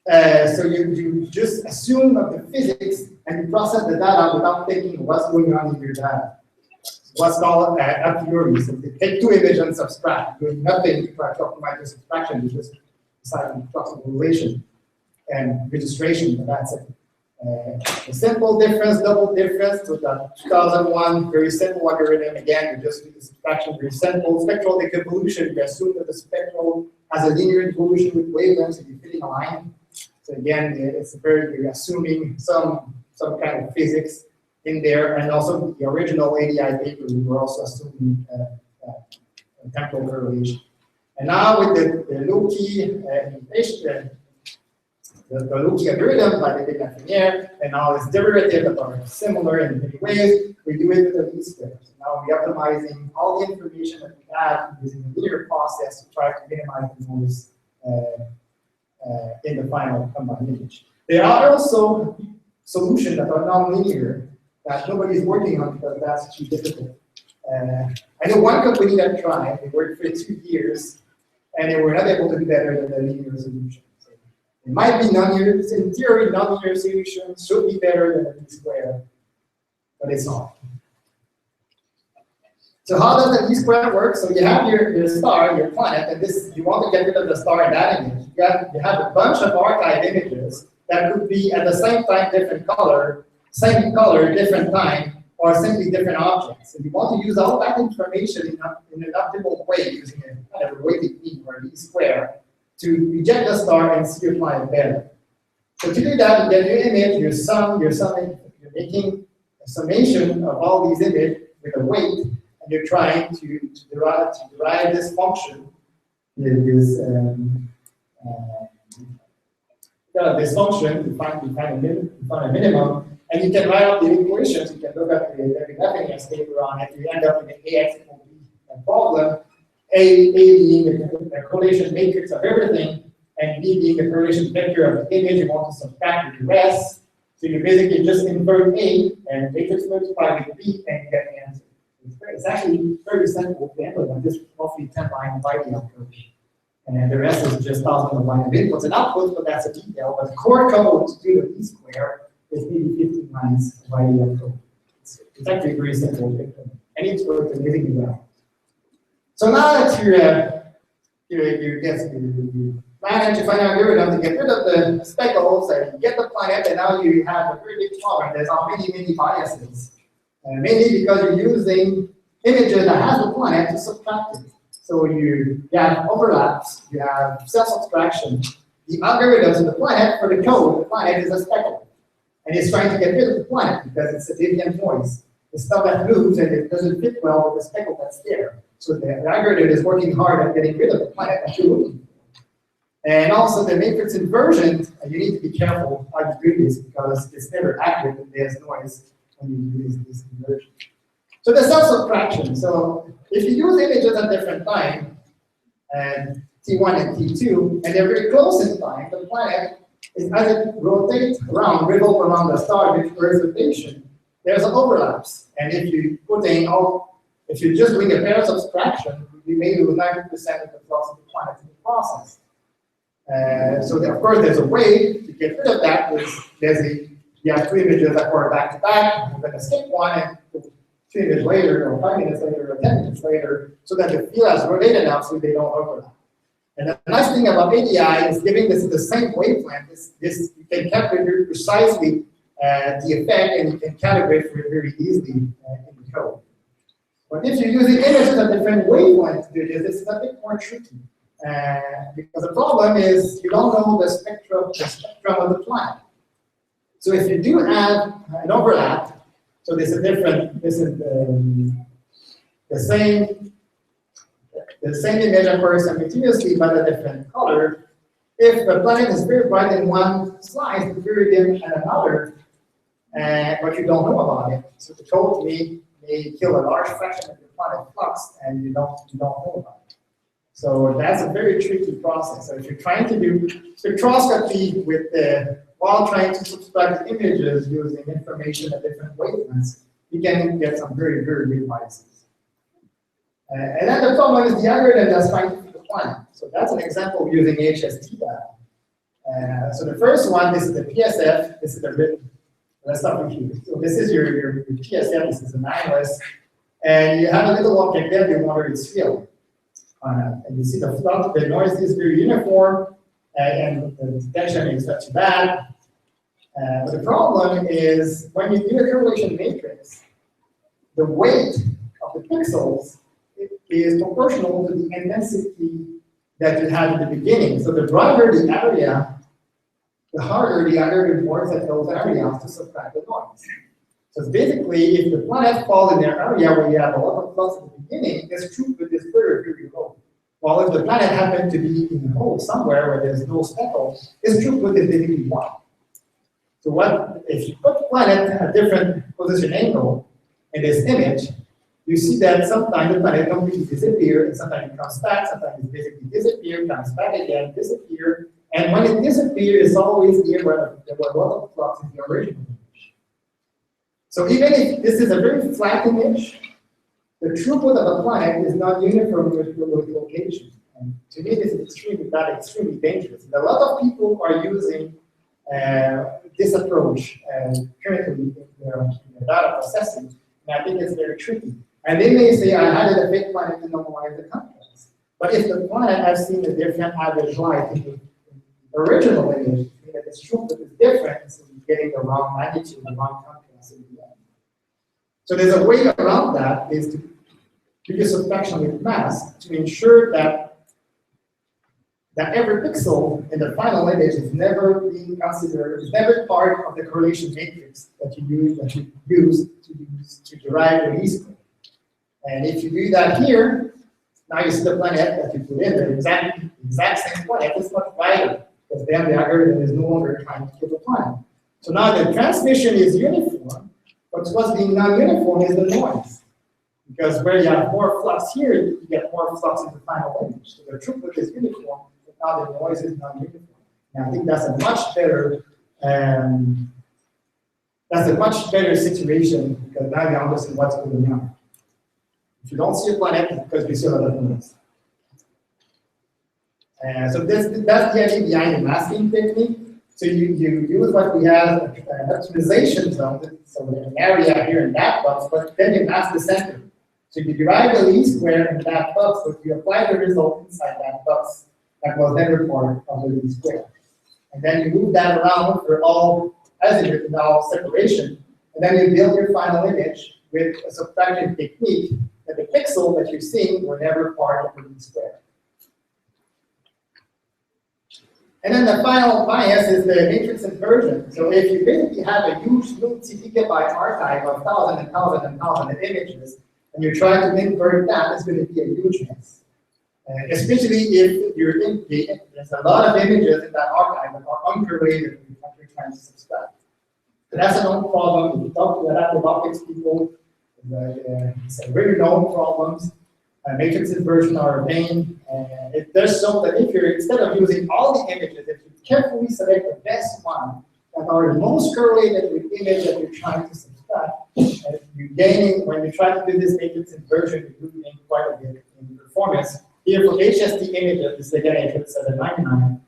So you just assume of the physics and you process the data without thinking what's going on in your data. What's called a priori. So you take 2 images and subtract, doing nothing to try to optimize the subtraction. You just decide on approximation and registration, and that's it. A simple difference, double difference, so that 2001, very simple algorithm. Again, you just do the subtraction, very simple. Spectral deconvolution, you assume that the spectral has a linear devolution with wavelengths, and you're fitting a line. So again, it's you're assuming some kind of physics in there, and also the original ADI paper, we were also assuming temporal correlation. And now with the low-key the low-key algorithm by David Lafreniere, and now its derivatives that are similar in many ways, we do it with the least square. So now we're optimizing all the information that we have using a linear process to try to minimize the noise in the final combined image. There are also solutions that are non-linear that nobody's working on because that's too difficult. I know one company that tried, they worked for 2 years, and they were not able to do better than the linear solution. So it might be non-linear, in theory, non-linear solutions should be better than a least-square, but it's not. So how does the least-square work? So you have your star, your planet, and this you want to get rid of the star in that image. You have a bunch of archive images that could be at the same time different color, same color, different time, or simply different objects. And you want to use all that information in an optimal way using a kind of a weighted mean or least square to reject the star and see your planet better. So to do that, you get your image, your sum, you're making a summation of all these images with a weight, and you're trying to derive this function, this function to find a minimum, and you can write up the equations. You can look at the Leffingwell paper on it. You end up with an AX equal B problem. A being the correlation matrix of everything, and B being the correlation vector of the image. You want to subtract the rest. So you basically just invert A and matrix multiply with B, and you get the answer. It's actually very simple to implement. This roughly 10-line Bayesian approach. And the rest is just thousands of lines of inputs and outputs, but that's a detail. But the core code to do the B-square is maybe 15 lines of Bayesian code. It's actually very simple to implement. And it's worth amazingly well. So now that you manage to find an algorithm to get rid of the speckles and you get the planet, and now you have a very big problem. There's many biases. Mainly because you're using images that has the planet to subtract it. So you have overlaps, you have self-subtraction. The algorithm to the planet for the code, the planet is a speckle. And it's trying to get rid of the planet because it's a deviant noise. The stuff that moves and it doesn't fit well with the speckle that's there. So the algorithm is working hard at getting rid of the planet that you're looking for. And also the matrix inversion, you need to be careful how you do this because it's never accurate and there's noise when you use this inversion. So the self-subtraction. So if you use images at different time, and T1 and T2, and they're very close in time, the planet is as it rotates around, revolve around the star with Earth's rotation, there's overlaps. And if you put in if you just doing a pair subtraction, you may lose 90% of the flux of the planet in the process. So of course there's a way to get rid of that. You have two images that are back to back. You're going to skip one and 2 minutes later, or 5 minutes later, or 10 minutes later, so that the field has rotated enough so they don't overlap. And the nice thing about ADI is giving this the same wavelength. You can calculate very precisely the effect, and you can calibrate for it very easily in the code. But if you're using images at different wavelengths to do this, it's a bit more tricky. Because the problem is you don't know the spectrum of the planet. So if you do have an overlap, so this is different. This is the same image occurs simultaneously but a different color. If the planet is very bright in one slice, it's very dim in another, but you don't know about it. So the code may kill a large fraction of your planet flux, and you don't know about it. So that's a very tricky process. So if you're trying to do spectroscopy while trying to subtract images using information at different wavelengths, you can get some very, very big biases. And then the problem is the algorithm that's trying to fit the planet. So that's an example of using HST data. So the first one, this is the PSF, this is the written. Let's start with you. So this is your PSF, this is an ILS, and you have a little object there, you wonder its field. And you see the noise is very uniform, and the detection is not too bad. But the problem is when you do a correlation matrix, the weight of the pixels is proportional to the intensity that you have at the beginning. So the broader the area, the harder the algorithm works at those areas to subtract the noise. So it's basically, if the planet falls in their area where you have a lot of flux at the beginning, its throughput is very, very low. While if the planet happened to be in a hole somewhere where there's no speckle, its throughput is basically 1. So what if you put the planet at a different position angle in this image, you see that sometimes the planet completely disappears, and sometimes it comes back, sometimes it basically disappears, comes back again, disappears. And when it disappears, it's always near where there was a lot of flux in the original image. So even if this is a very flat image, the throughput of a planet is not uniform with the location. And to me, this is extremely dangerous. And a lot of people are using this approach currently in their data processing, and I think it's very tricky. And they may say, I added a big planet to normalize the contrast. But if the planet has seen a different average light in the original image, meaning that its throughput is different, so you're getting the wrong magnitude, the wrong contrast in the end. So there's a way around that, is to do subtraction with mass to ensure that that every pixel in the final image is never being considered, is never part of the correlation matrix that you use to derive the least square. And if you do that here, now you see the planet that you put in, the exact same planet is much wider, because then the algorithm is no longer trying to kill the planet. So now the transmission is uniform, but what's being non-uniform is the noise. Because where you have more flux here, you get more flux in the final image. So the throughput is uniform, but now the noise is non-uniform. And I think that's a much better situation, because now you understand what's going on. If you don't see a planet, it's because you see a lot of noise. So that's the idea behind the masking technique. So you use what we have, an optimization zone, so an area here in that box, but then you mask the center. So you derive the least square in that box, but you apply the result inside that box that was never part of the least square. And then you move that around for all azimuth and all separation, and then you build your final image with a subtraction technique that the pixel that you're seeing were never part of the least square. And then the final bias is the matrix inversion. So if you basically have a huge multi-gigabyte archive of thousands of images, and you try to invert that, it's going to be a huge mess. Especially if there's a lot of images in that archive that are uncorrelated with what you're trying to subtract. So that's a known problem. If you talk to the robotics people, it's a very known problems. Matrix inversion are a pain. If there's something, if you're, instead of using all the images, if you carefully select the best one that are the most correlated with the image that you're trying to subtract, you're gaining, when you try to do this matrix inversion, you're gain quite a bit in performance. Here for HST images, again, it's at a 99.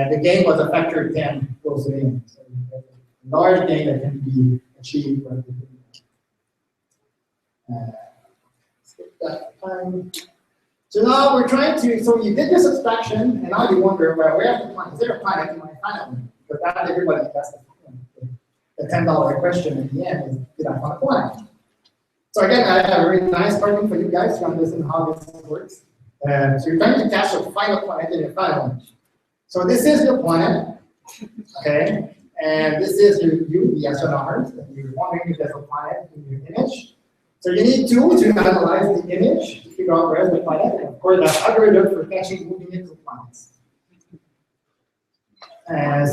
The gain was a factor of 10 close in. So a large gain that can be achieved. Skip that time. So now we're trying to, so you did your subtraction, and now you wonder, well, where's the planet? Is there a planet in my final? Because that everybody has the $10 question at the end is, did I find a planet? So again, I have a very nice problem for you guys to understand how this works. So you're trying to catch a final planet in your final image. So this is your planet, okay? And this is you, the astronomers, and you're wondering if there's a planet in your image. So you need tools to analyze the image to figure out where's the planet, and of course, that's algorithm for catching moving exoplanets.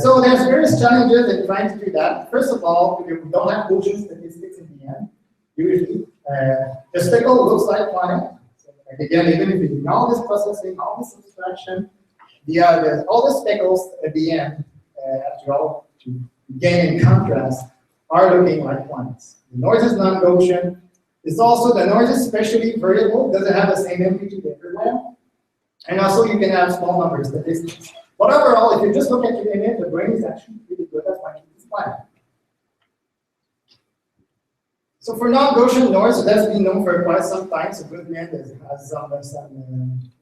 So there's various challenges in trying to do that. First of all, we don't have Gaussian statistics in the end, usually. The speckle looks like planet. So again, even if you do all this processing, all this abstraction, all the speckles at the end, after all, to gain in contrast, are looking like planets. The noise is non-Gaussian. It's also, the noise is spatially variable, doesn't have the same amplitude everywhere. And also you can have small number statistics. But overall, if you just look at your image, the brain is actually pretty good at finding this planet. So for non-Gaussian noise, that's been known for quite some time. So Goodman has some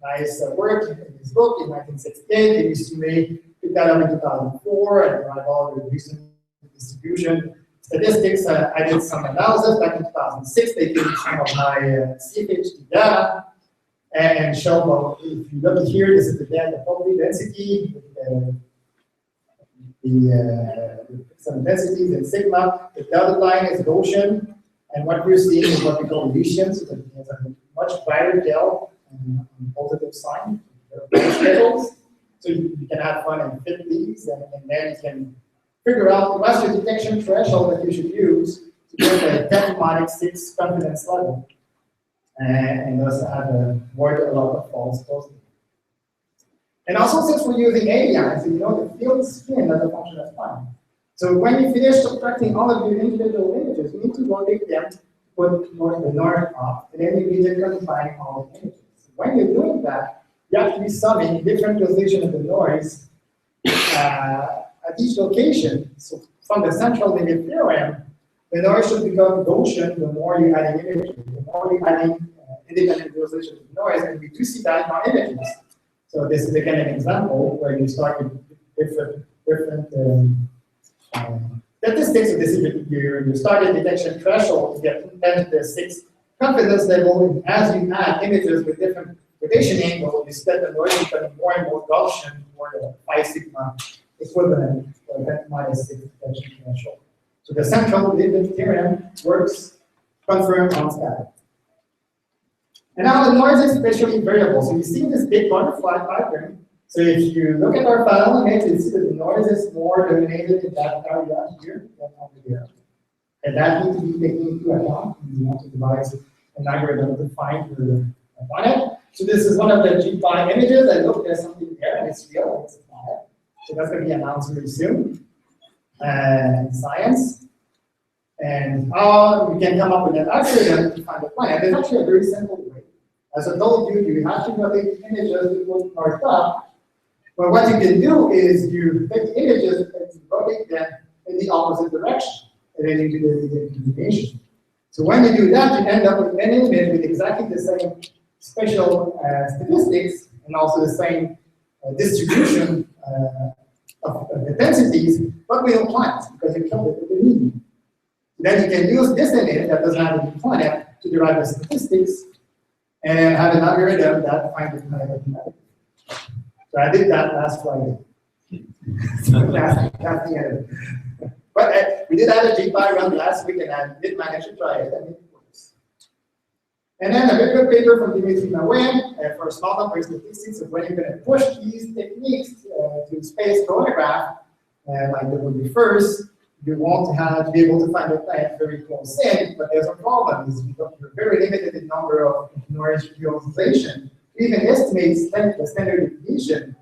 nice work in his book in 1968. He used to pick that up in 2004 and derive all the recent distribution statistics. I did some analysis back in 2006. They gave me some of my CFHT data and show, well, if you look here, this is the probability density, some densities in sigma. The dotted line is Gaussian, and what we're seeing is what we call Gaussian, so that it has a much brighter tail and positive sign. So you can have fun and fit these, and then you can figure out what's the detection threshold that you should use to get a 10 minus 6 confidence level, and thus have avoid a lot of false positives. And also, since we're using ADIs, you know the field spin as a function of time. So when you finish subtracting all of your individual images, you need to rotate them, put the north off, and then you need to combine all the images. When you're doing that, you have to be summing different position of the noise at each location. So from the central limit theorem, the noise should become Gaussian the more you're adding images, the more you're adding independent visualization of noise, and we do see that in our images. So this is again an example where you start with different statistics. So this is your starting detection threshold to get 10 to the 6 confidence level. And as you add images with different rotation angle, you set the noise becoming more and more Gaussian for the phi sigma equivalent for that minus 6 detection threshold. So the central limit theorem works confirmed on static. And now the noise is spatially variable. So you see this big butterfly pattern. So if you look at our file image, you see that the noise is more dominated in that area here than over here. And that needs to be taken into account when you want to devise an algorithm to find the planet. So this is one of the G5 images. I looked, there's something there, and it's real, it's a planet. So that's going to be announced very soon in science. And how we can come up with an algorithm to find the planet. There's actually a very simple way. As I told you, you have to rotate the images to put north up. But what you can do is you take the images and rotate them in the opposite direction, and then you do the combination. So when you do that, you end up with an image with exactly the same spatial statistics and also the same distribution of the densities, but without planets, because you killed it with the median. Then you can use this image that doesn't have any planet to derive the statistics and have an algorithm that finds the planet automatically. So I did that last Friday. So that's the end of it. But we did have a G5 run last week, and I did manage to try it, and it works. And then a very good paper from Marois for small number statistics of when you're going to push these techniques to space chronograph, like the one first, you won't be able to find the planet very close in, but there's a problem, is you're very limited in number of noise realization. To even estimate the standard deviation,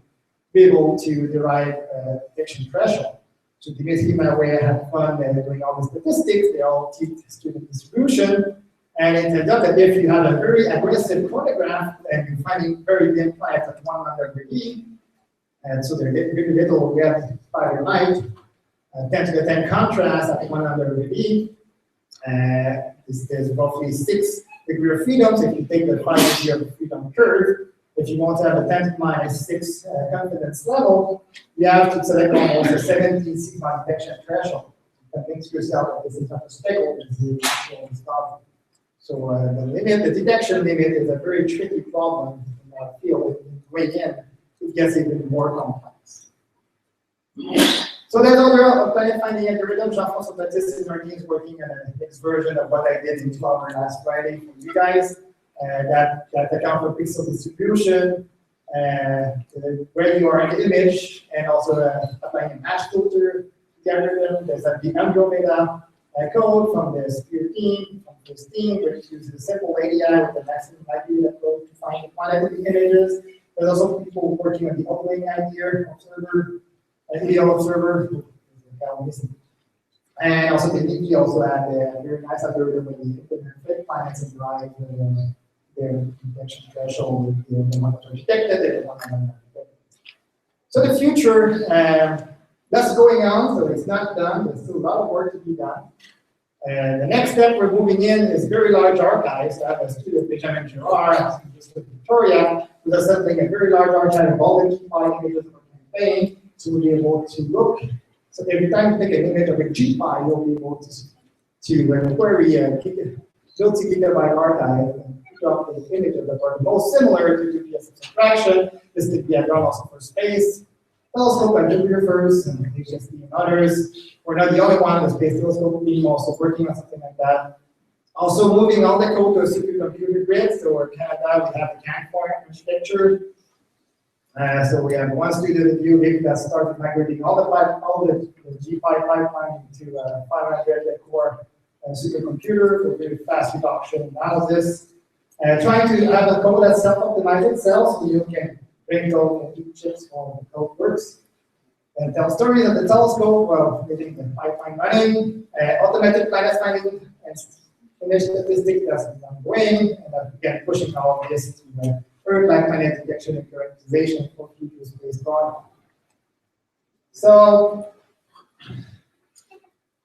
be able to derive a detection threshold. So Dimitri Marois had fun doing all the statistics, they all teach student distribution, and it turns out that if you have a very aggressive chronograph and you're finding very dim planets at 100 degrees, and so they're very little red spider light, 10 to the 10 contrast at 100 degrees, there's roughly 6 degrees of freedom. So if you take the 5 degree of freedom curve, if you want to have a 10 to minus 6 confidence level, you have to select almost a 17 sigma detection threshold. Convince yourself that this is not a Speckles, this is a problem. So the detection limit is a very tricky problem in our field. Way in, it gets even more complex. So there's other planet finding algorithm. Jean-François Baptiste in our team is working on a next version of what I did in 2 hours last Friday for you guys. That account for pixel distribution, where you are in the image, and also applying a match filter to the algorithm. There's the Andromeda code from the Spear team, from this team, which uses a simple ADI with the maximum likelihood approach to find the planet in the images. There's also people working on the uploading idea observer, ideal observer, and also the DP also had a very nice algorithm when you implement fake planets and derive their detection threshold with the one that are detected and the one that are not detected. So the future, that's going on, so it's not done. There's still a lot of work to be done. And the next step we're moving in is very large archives. I have a student, Benjamin Girard, just with Victoria, who's assembling a very large archive of all the G5 images of our campaign, so we'll be able to look. So every time you take an image of a G5, you'll be able to query a multi-gigabyte archive and pick up the images that are most similar to GPS subtraction. This could be done also for space. Telescope and Jupiter first, and HSD and others. We're not the only one. The Space Telescope team also working on something like that. Also moving all the code to a supercomputer grid. So in Canada, we have the CAN4 architecture. So we have one student at UVic that started migrating all the G5 pipeline into a 500 core supercomputer for very fast reduction analysis. Trying to have a code that self-optimizes itself so you can bring code and keep chips while the code works. And tell stories of the telescope while getting the pipeline running. Automatic planet finding and image statistics that's ongoing. And again, pushing all of this to the Earth-like planet detection and characterization for future space drawing. So,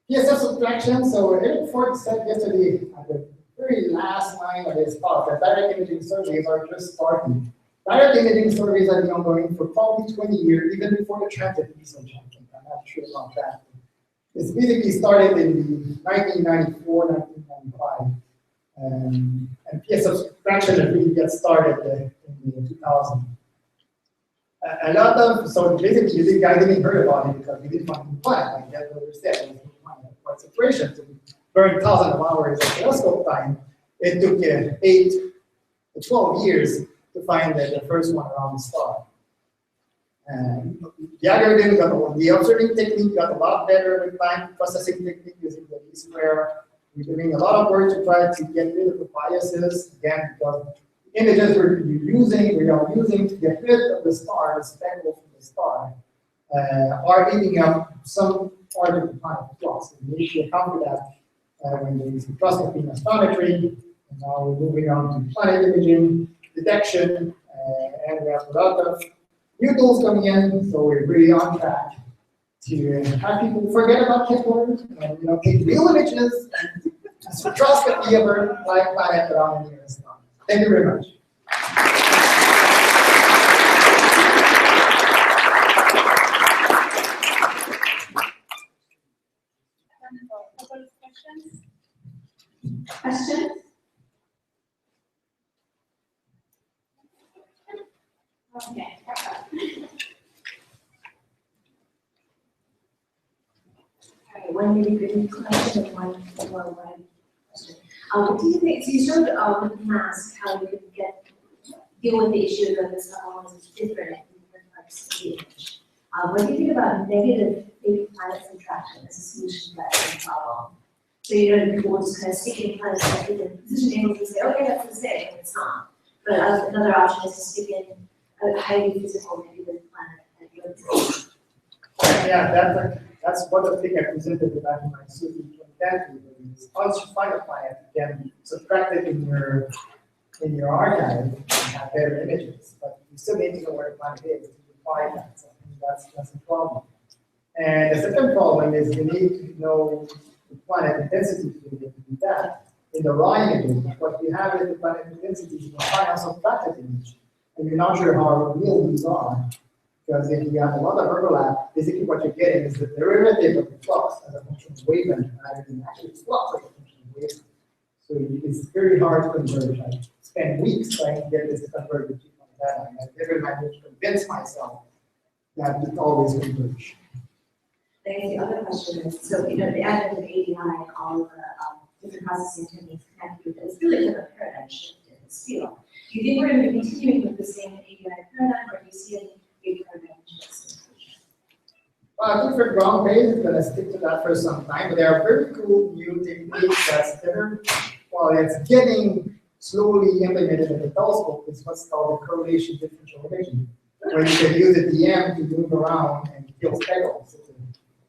PSF subtraction. So Eric Ford said yesterday at the very last line of his talk that direct imaging surveys are just starting. Direct imaging surveys have been ongoing for probably 20 years, even before the transit research happened. I'm not sure about that. It's basically started in 1994, 1995. And PS subtraction really gets started in the 2000s. A lot of, so basically the guy didn't hear about it because we didn't find the planet, like that's what we said, what situation. So we burned thousands of hours of telescope time. It took 8 to 12 years to find the first one around the star. And the algorithm got, the observing technique got a lot better with time processing technique using the least-square. We're doing a lot of work to try to get rid of the biases, again, because the images we are using to get rid of the star, the speckle from the star, are eating up some part of the planet flux. We need to account for that when doing spectroscopy and astrometry. And now we're moving on to planet imaging, detection, and we have a lot of new tools coming in, so we're really on track to have people forget about Kepler and take real images and spectroscopy of our live planet around the nearest star. Thank you very much. Questions? Okay. Alright, one really good question and one more wide question. Do you think, so you showed with the mask how you can deal with the issue that the sun is different in different parts of the image. What do you think about negative big planet subtraction as a solution to that problem? So people will just kind of stick in planets at different position angles and say, okay, that's the same, and it's not. But another option is to stick in a highly physical negative planet at your position. Yeah, that's one of the things I presented back in my Suzuki 2010 paper is once you find a planet, you can subtract it in your archive and have better images. But you still need to know where the planet is to find that. So I think that's a problem. And the second problem is you need to know the planet intensity to be able to do that. In the raw image, what you have is the planet intensity is a final subtracted image. And you're not sure how real these are. Because if you have a lot of overlap, basically what you're getting is the derivative of the flux as a function of wavelength rather than actually flux as a function of wavelength. So it's very hard to converge. I spent weeks trying to get this to convert the two data, and I never managed to convince myself that it always converge. I guess the other question is, so the advent of ADI and all of the different processing techniques connected, it's really kind of a paradigm shift in this field. Do you think we're going to be continuing with the same ADI paradigm, or do you see any big paradigm shifts? Well, I think for ground base, it's going to stick to that for some time, but there are very cool new techniques that's better. Well, it's getting slowly implemented in the telescope. It's what's called the correlation differential division, where you can use the DM to move around and kill speckles.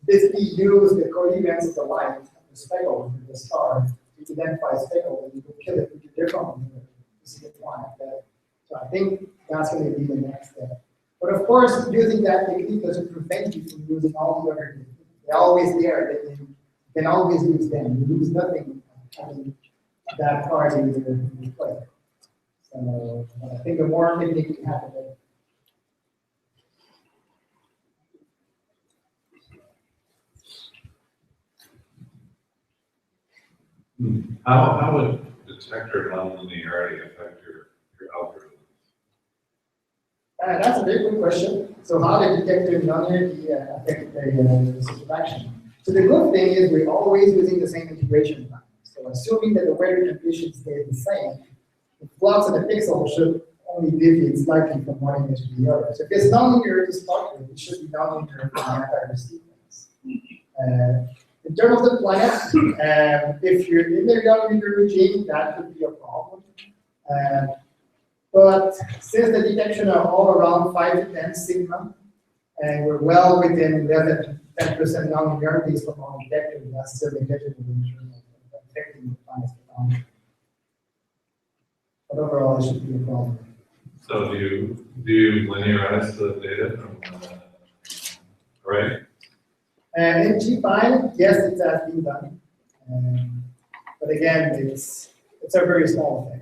Basically, use the co-events of the light, the speckle, the star, to identify a speckle, and you can kill it with a different one to see the planet. So I think that's going to be the next step. But of course, using that technique doesn't prevent you from using all the other techniques. They're always there. You can always use them. You lose nothing having that part in your play. So I think the more technique you have, the better. How would detector nonlinearity affect your algorithm? That's a very good question. So how the detector nonlinearity affect the subtraction? So the good thing is we're always using the same integration time. So assuming that the weather conditions stay the same, the flux of the pixel should only deviate slightly from one image to the other. So if it's nonlinear to start with, it should be nonlinear for the entire sequence. In terms of the planet, if you're in the nonlinear regime, that could be a problem. But since the detection are all around 5 to 10 sigma, and we're well within 11 to 10% nonlinearities from our detectors, that's still negligible in terms of affecting the planet's phenomena. But overall, it should be a problem. So do you linearize the data from array? And in G5, yes, it has been done. But again, it's a very small thing.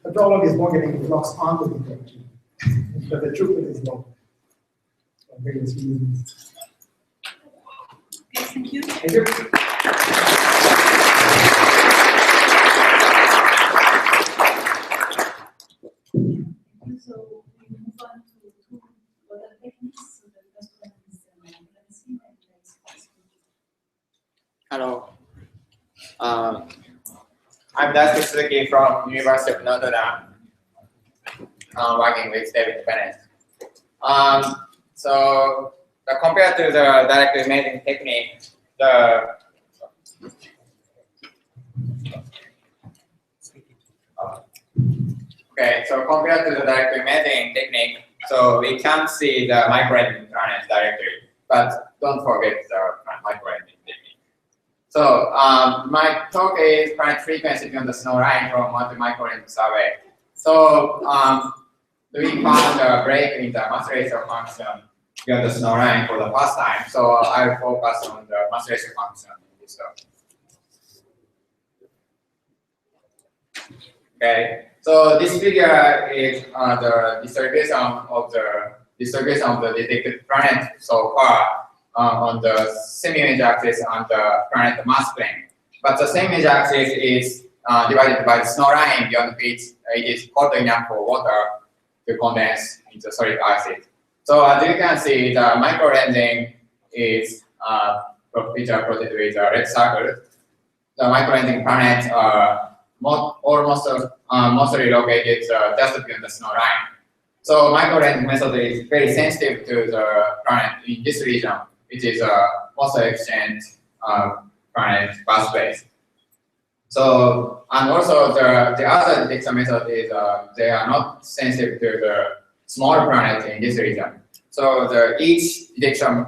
The problem is more getting flux onto the detector, but the throughput is low for various reasons. Okay, thank you. Thank you. I'm Daisuke Suzuki from University of Notre Dame, working with David Bennett. So compared to the direct imaging technique, so compared to the direct imaging technique, so we can't see the microlensing planets directly, but don't forget the microlensing technique. So my talk is planet frequency beyond the snow line from multi-microlensing survey. So we found a break in the mass ratio function beyond the snow line for the first time. So I will focus on the mass ratio function in this talk. Okay. So this figure is the distribution of the detected planet so far on the semi-image axis on the planet mass plane. But the semi-image axis is divided by the snow line beyond which it is cold enough for water to condense into solid acid. So as you can see, the microlensing is which are plotted with a red circle. The microlensing planets are mostly located just beyond the snow line. So microlensing method is very sensitive to the planet in this region, which is most efficient planet birthplace. So and also the other detection method is they are not sensitive to the small planet in this region. So each detection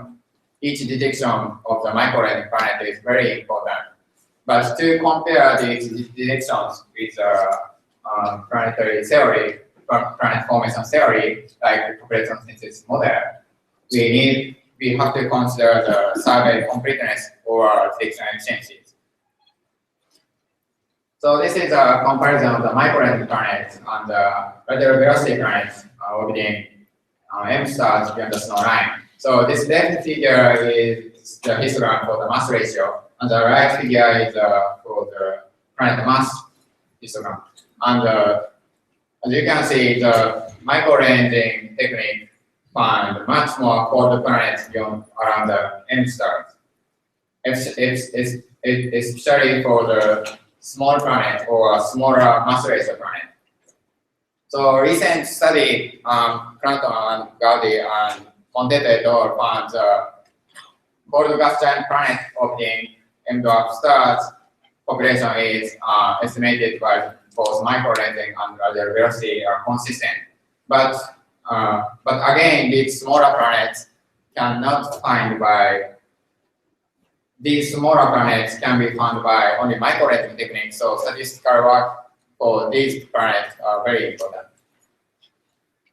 of the microlensing planet is very important. But to compare these detections with planetary theory, planet formation theory, like the population synthesis model, we have to consider the survey completeness or detection efficiencies. So this is a comparison of the microlensing planets and the radial velocity planets orbiting M stars beyond the snow line. So this left figure is the histogram for the mass ratio, and the right figure is for the planet mass histogram. And as you can see, the microlensing technique find much more cold planets beyond around the M stars. Especially for the small planet or smaller mass ratio planet. So recent study, Clanton and Gaudi and Montete et al. Found cold gas giant planet orbiting M-dwarf stars population is estimated by both microlensing and radial velocity are consistent. But again, these smaller planets cannot find by these smaller planets can be found by only microlensing techniques. So statistical work for these planets are very important.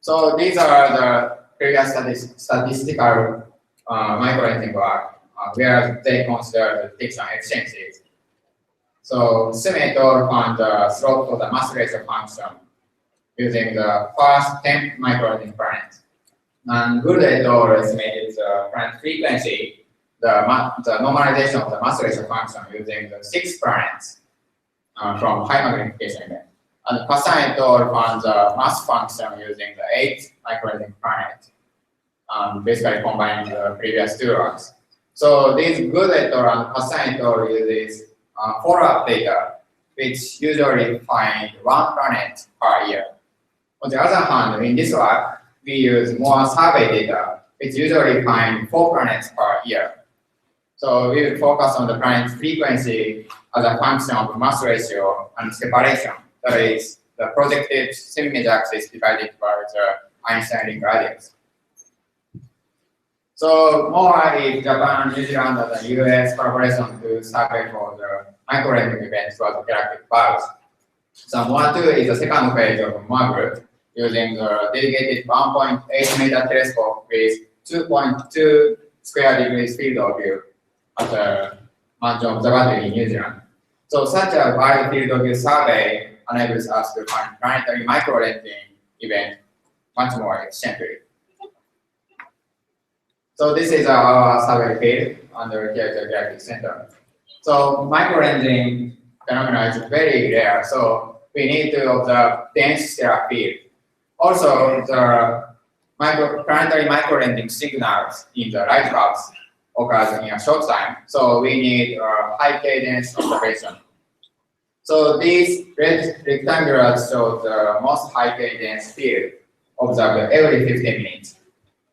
So these are the previous statistical microlensing work where they consider the detection efficiencies. So Sumi et al. Found the slope for the mass ratio function using the first 10 microlensing planets. And Gould et al. Estimated the planet frequency, the normalization of the mass ratio function using the 6 planets from high magnification event. And Passan et al. Found the mass function using the 8 microlensing planets, basically combining the previous 2 works. So these Gould et al. And Passan et al. Uses follow-up data, which usually find 1 planet per year. On the other hand, in this work, we use more survey data, which usually find 4 planets per year. So we will focus on the planet frequency as a function of mass ratio and separation. That is the projected semi-image axis divided by the Einstein ring radius. So MOA is Japan, New Zealand, and the US collaboration to survey for the microlensing events throughout the galactic bulbs. So MOA-II is the second phase of MOA group using the dedicated 1.8 meter telescope with 2.2 square degrees field of view at the Mansion Observatory in New Zealand. So such a wide field of view survey enables us to find planetary microlensing event much more efficiently. So this is our survey field under the Galactic Center. So microlensing phenomena is very rare, so we need to observe dense stellar field. Also, the planetary microlensing signals in the light bulbs occurs in a short time. So we need high cadence observation. So these red rectangulars show the most high cadence field observed every 15 minutes.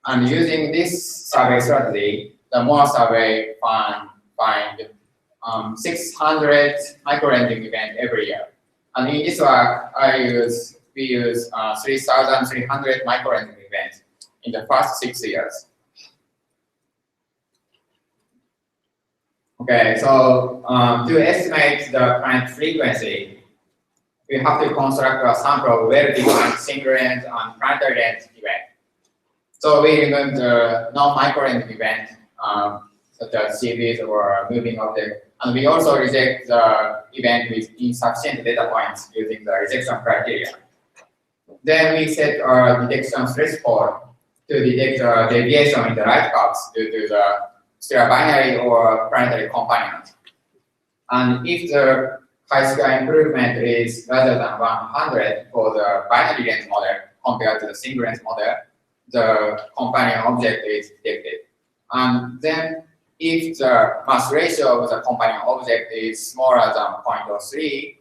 And using this survey strategy, the MOA survey find 600 microlensing events every year. And in this work, we use 3,300 microlensing events in the first 6 years. Okay, so to estimate the planet frequency, we have to construct a sample of well-defined single-length and planetary length event. So we remove the non-microlength event, such as CVs or moving object, and we also reject the event with insufficient data points using the rejection criteria. Then we set our detection threshold to detect deviation in the light paths due to the stellar binary or planetary companion. And if the chi-square improvement is rather than 100 for the binary length model compared to the single length model, the companion object is detected. And then if the mass ratio of the companion object is smaller than 0.03,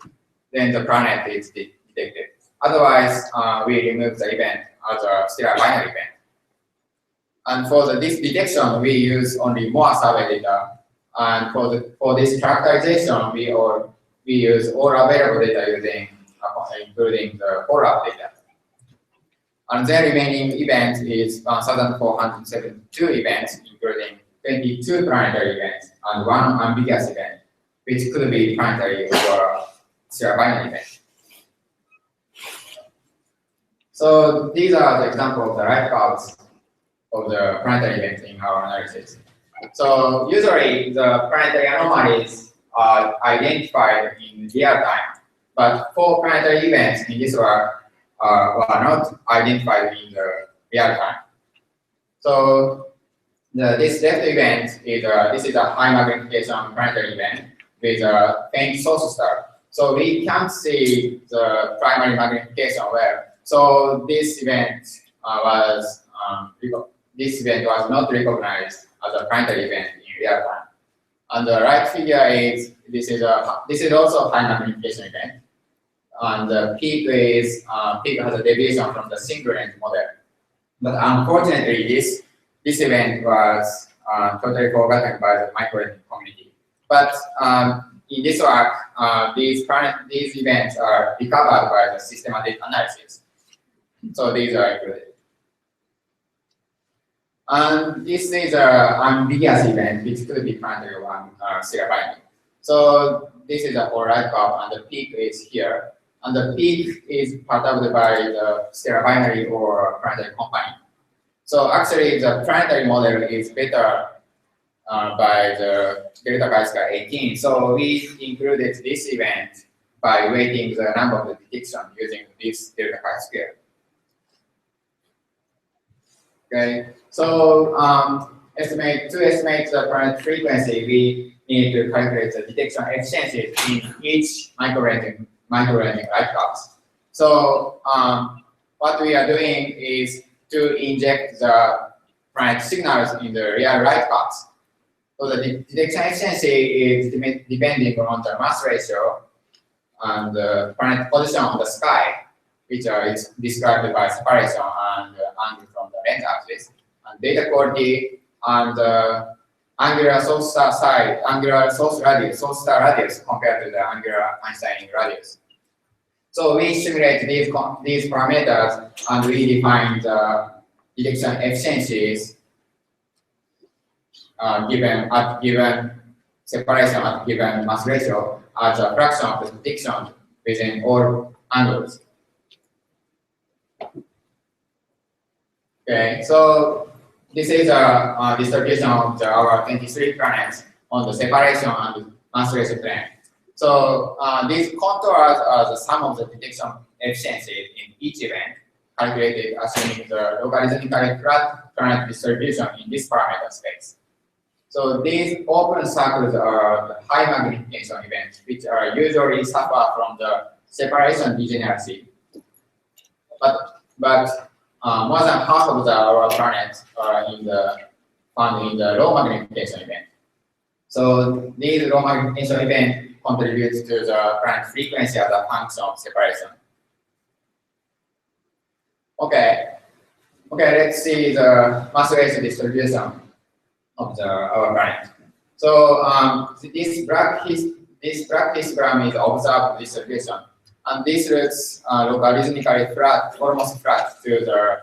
then the planet is detected. Otherwise, we remove the event as a stellar binary event. And for this detection, we use only MOA survey data. And for this characterization, we use all available data including the follow-up data. And the remaining events is 1,472 events, including 22 planetary events and 1 ambiguous event, which could be planetary or stellar binary event. So these are the examples of the light paths of the planetary events in our analysis. So usually the planetary anomalies are identified in real time, but 4 planetary events in this work were not identified in the real time. So this left event is a high magnification planetary event with a faint source star. So we can't see the primary magnification well. So this event was not recognized as a planetary event in real time. And the right figure is this is also a high magnification event. And the peak has a deviation from the single length model. But unfortunately, this event was totally forgotten by the microlensing community. But in this work, these events are recovered by the systematic analysis. So these are included. And this is an ambiguous event, which could be planetary or stellar binary. So this is a light bulb, and the peak is here. And the peak is perturbed by the stellar binary or planetary companion. So actually, the planetary model is better by the delta chi-square 18. So we included this event by weighting the number of the detection using this delta chi-square. Okay, so to estimate the planet frequency, we need to calculate the detection efficiencies in each microlensing light paths. So what we are doing is to inject the planet signals in the real light paths. So the detection efficiency is depending on the mass ratio and the planet position on the sky, which is described by separation and angle from the length axis, and data quality and angular source star radius compared to the angular Einstein radius. So we simulate these parameters and we define the detection efficiencies given separation at given mass ratio as a fraction of the detection within all angles. Okay, so this is a distribution of our 23 planets on the separation and mass ratio plane. So these contours are the sum of the detection efficiency in each event, calculated assuming the logarithmically flat planet distribution in this parameter space. So these open circles are the high magnification events, which are usually suffer from the separation degeneracy. But more than half of our planets are in the found in the low magnification event. So these low magnification events contribute to the planet frequency as a function of separation. Okay, let's see the mass ratio distribution of our planet. So this black histogram is observed distribution, and this looks logarithmically flat, almost flat to the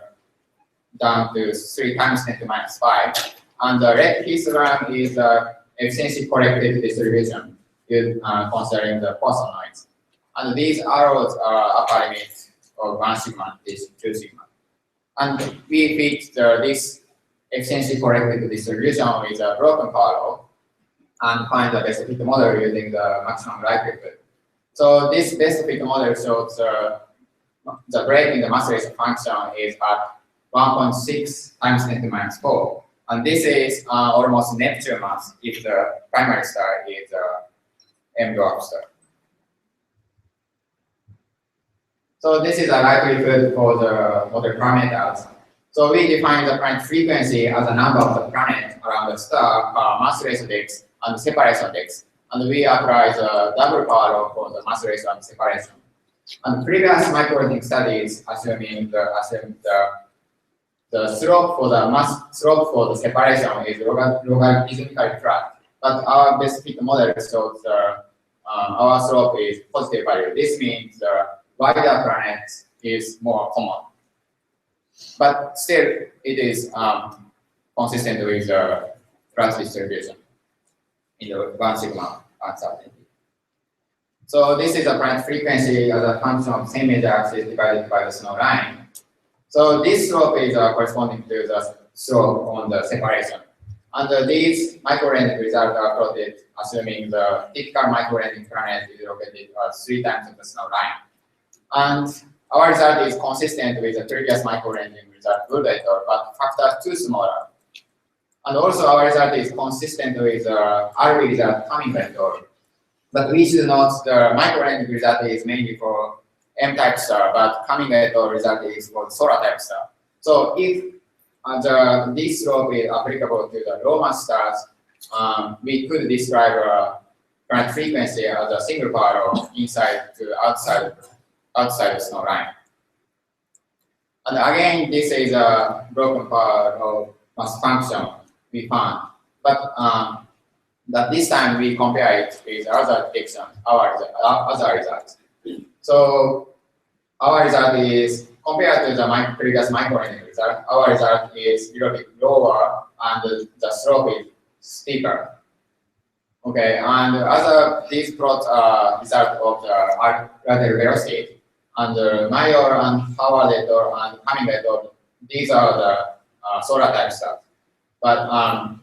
down to 3 times 10 to minus 5, and the red histogram is efficiency corrected distribution, considering the Poisson noise. And these arrows are upper limit of 1 sigma, this 2 sigma. And we fit this efficiency corrected distribution with a broken power law and find the best fit model using the maximum likelihood. So this best fit model shows the break in the mass ratio function is at 1.6 times 10 to minus 4. And this is almost Neptune mass if the primary star is M dwarf star. So this is a likelihood for the model parameters. So we define the planet frequency as a number of the planet around the star, mass ratio index, and separation index. And we apply the double power law for the mass ratio and separation. And previous microlink studies assumed the slope for the separation is logarithmically flat. But our best fit model shows our slope is positive value. This means the wider planet is more common. But still, it is consistent with the flat distribution in the 1 sigma uncertainty. So this is the planet frequency as a function of same major axis divided by the snow line. So this slope is corresponding to the slope on the separation. And these microlensing results are plotted assuming the typical microlensing planet is located at 3 times the snow line. And our result is consistent with the previous microlensing result good vector, but factor 2 smaller. And also our result is consistent with the RV result coming vector. But we should note the microlensing result is mainly for M-type star, but coming vector result is for solar type star. So if this slope is applicable to the low mass stars, we could describe planet frequency as a single power law inside to outside the snow line. And again, this is a broken power of mass function we found, but this time we compare it with other prediction, other results. So our result is compared to the previous microlensing result. Our result is a little bit lower, and the slope is steeper. Okay, and these plot result of the radial velocity. And Mayer and Howard vector and Cumming vector, these are the solar type stars. But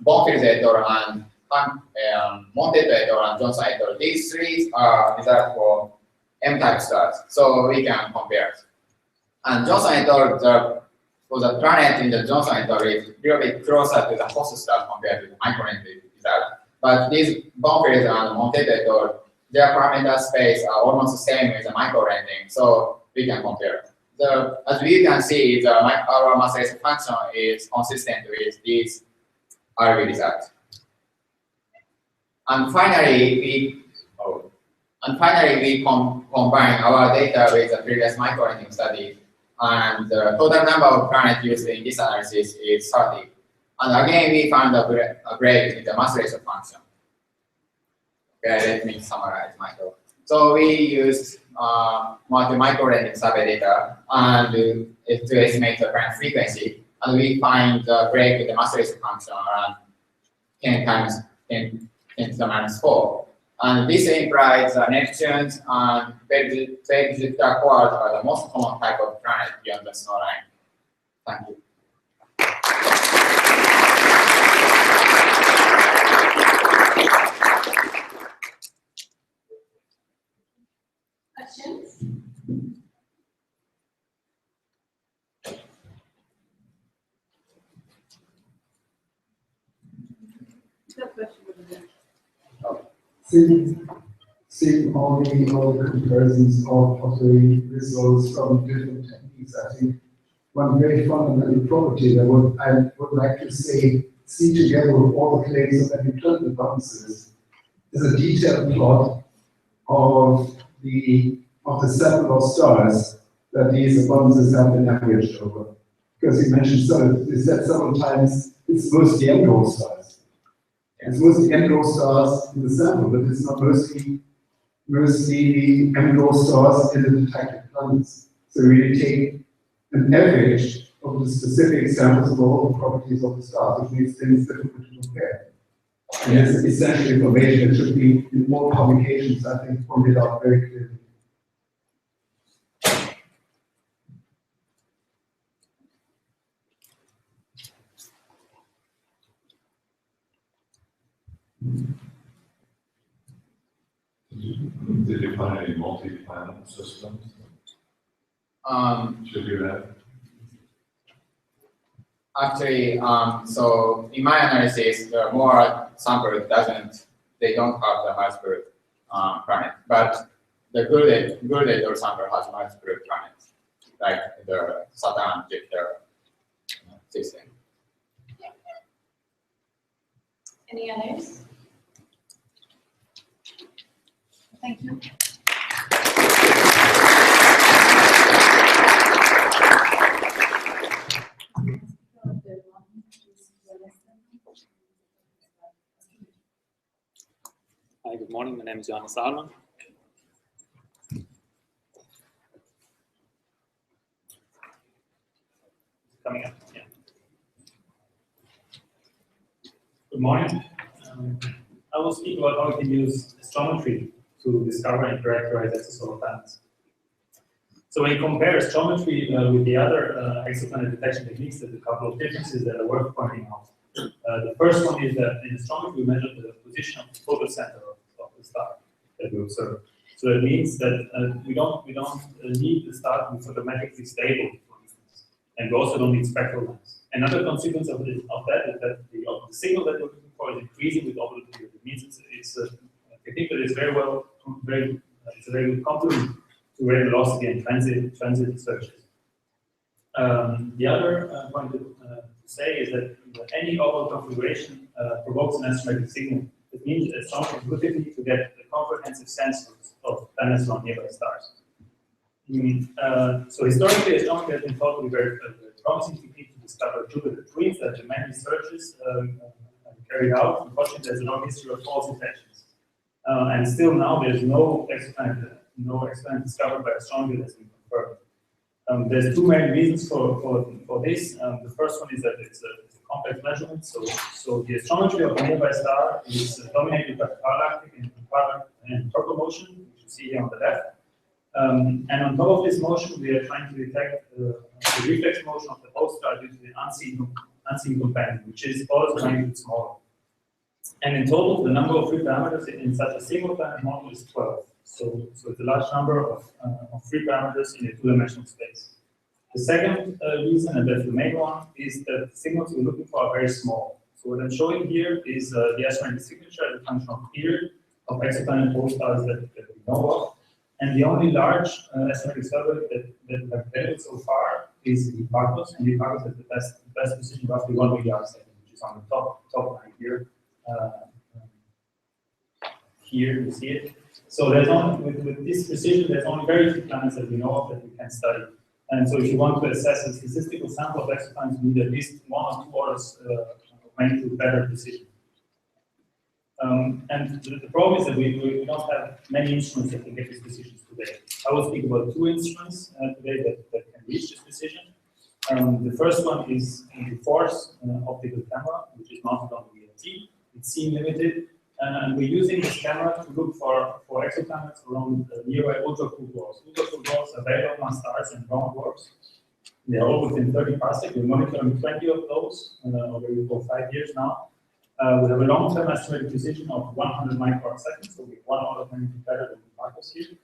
Bonfield vector and Montet vector and Johnson vector, these 3 are results for M-type stars, so we can compare. And Johnson vector, for the planet in the Johnson vector is a little bit closer to the host star compared to the microlensing result. But these Bonfield and Montet vector, their parameter space are almost the same as the microlensing, so we can compare. As we can see, our mass ratio function is consistent with these RV results. And finally, we combine our data with the previous microlensing study, and the total number of planets used in this analysis is 30. And again, we found a break in the mass ratio function. Okay, let me summarize my talk. So we used microlensing survey data and to estimate the planet frequency, and we find the break in the mass ratio function around 10 times 10 to the minus 4. And this implies Neptunes and Jupiter quarks are the most common type of planet beyond the snow line. Thank you. Questions? No question. Seeing all the comparisons of the results from different techniques, I think one very fundamental property that I would like to say see together with all the claims of equivalent abundances is a detailed plot of the sample of stars that these abundances have been averaged over. Because you mentioned you said several times it's mostly M-goal stars. It's mostly M-goal stars in the sample, but it's not mostly the M-goal stars in the detected planets. So we really take an average of the specific samples of all the properties of the stars, which makes things difficult to compare. And it's essential information that should be in more publications, I think, pointed out very clearly. Did you find any multi-planet systems? Should you have? Actually, so in my analysis, the more sample they don't have the multiple planet, but the good or sample has multiple planets, like the Saturn Jupiter system. Any others? Thank you. Hi, good morning. My name is Johannes Sahlmann. Coming up, yeah. Good morning. I will speak about how we can use astrometry to discover and characterize exosolar planets. So when you compare astrometry with the other exoplanet detection techniques, there's a couple of differences that are worth pointing out. The first one is that in astrometry we measure the position of the total center of the star that we observe. So that means that we don't need the star to be photometrically stable, for instance, and we also don't need spectral lines. Another consequence of that is that the signal that we're looking for is increasing with orbital period. It means it's a technique that is it's a very good complement to rate velocity and transit searches. The other point to say is that any orbital configuration provokes an astrometric signal. It means that some ability to get a comprehensive sense of planets around nearby stars. So historically, astrometry has been thought to be very promising technique to discover Jupiter twins that the many searches carried out. Unfortunately, there's a long history of false detections, and still now there's no exoplanet discovered by astronomy that's been confirmed. There's two main reasons for this. The first one is that it's a complex measurement. So the astrometry of a nearby star is dominated by parallactic and purple motion, which you see here on the left. And on top of this motion, we are trying to detect the reflex motion of the host star due to the unseen companion, which is always magnitude smaller. And in total, the number of free parameters in such a single planet model is 12. So it's a large number of free parameters in a two-dimensional space. The second reason, and that's the main one, is that the signals we're looking for are very small. So what I'm showing here is the astrometric signature as a function of period of exoplanet host stars that we know of. And the only large astrometric survey that we have available so far is Hipparcos, and Hipparcos has the best precision, roughly 1 milliard second, which is on the top line here. Here you see it. So there's only with this precision, there's only very few planets that we know of that we can study. And so if you want to assess a statistical sample of exoplanets, you need at least 1 or 2 orders of magnitude better precision. And the problem is that we don't have many instruments that can get these precisions today. I will speak about 2 instruments today that can reach this precision. The first one is the FORCE optical camera, which is mounted on the VLT. It's scene limited, and we're using this camera to look for exoplanets around nearby ultra-cool dwarfs. Ultra-cool dwarfs are very long stars and brown dwarfs. They are all within 30 parsecs. We're monitoring 20 of those already for 5 years now. We have a long-term estimated precision of 100 microarcseconds, so we're 1 order of magnitude better than the Hipparcos here.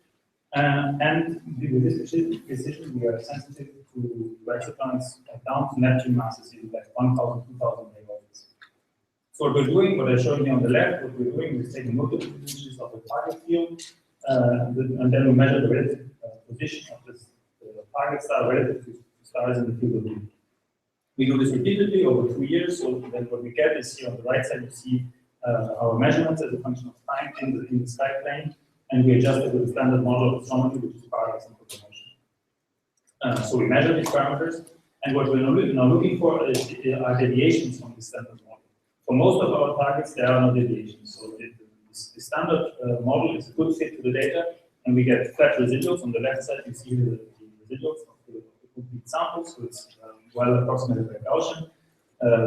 And with this precision, we are sensitive to exoplanets down to Neptune masses in like 1,000, 2,000 megavolts. So what I showed you on the left, what we're doing is taking multiple images of the target field, and then we measure the relative position of the target star relative to stars in the field of view. We do this repeatedly over 2 years, so then what we get is here on the right side, you see our measurements as a function of time in the sky plane, and we adjust it with the standard model of astrometry, which is parallax and promotion. So we measure these parameters, and what we're now looking for are deviations from the standard model. For most of our targets, there are no deviations. So the standard model is a good fit to the data, and we get flat residuals. On the left side, you see the residuals of the complete samples, so it's well approximated by Gaussian,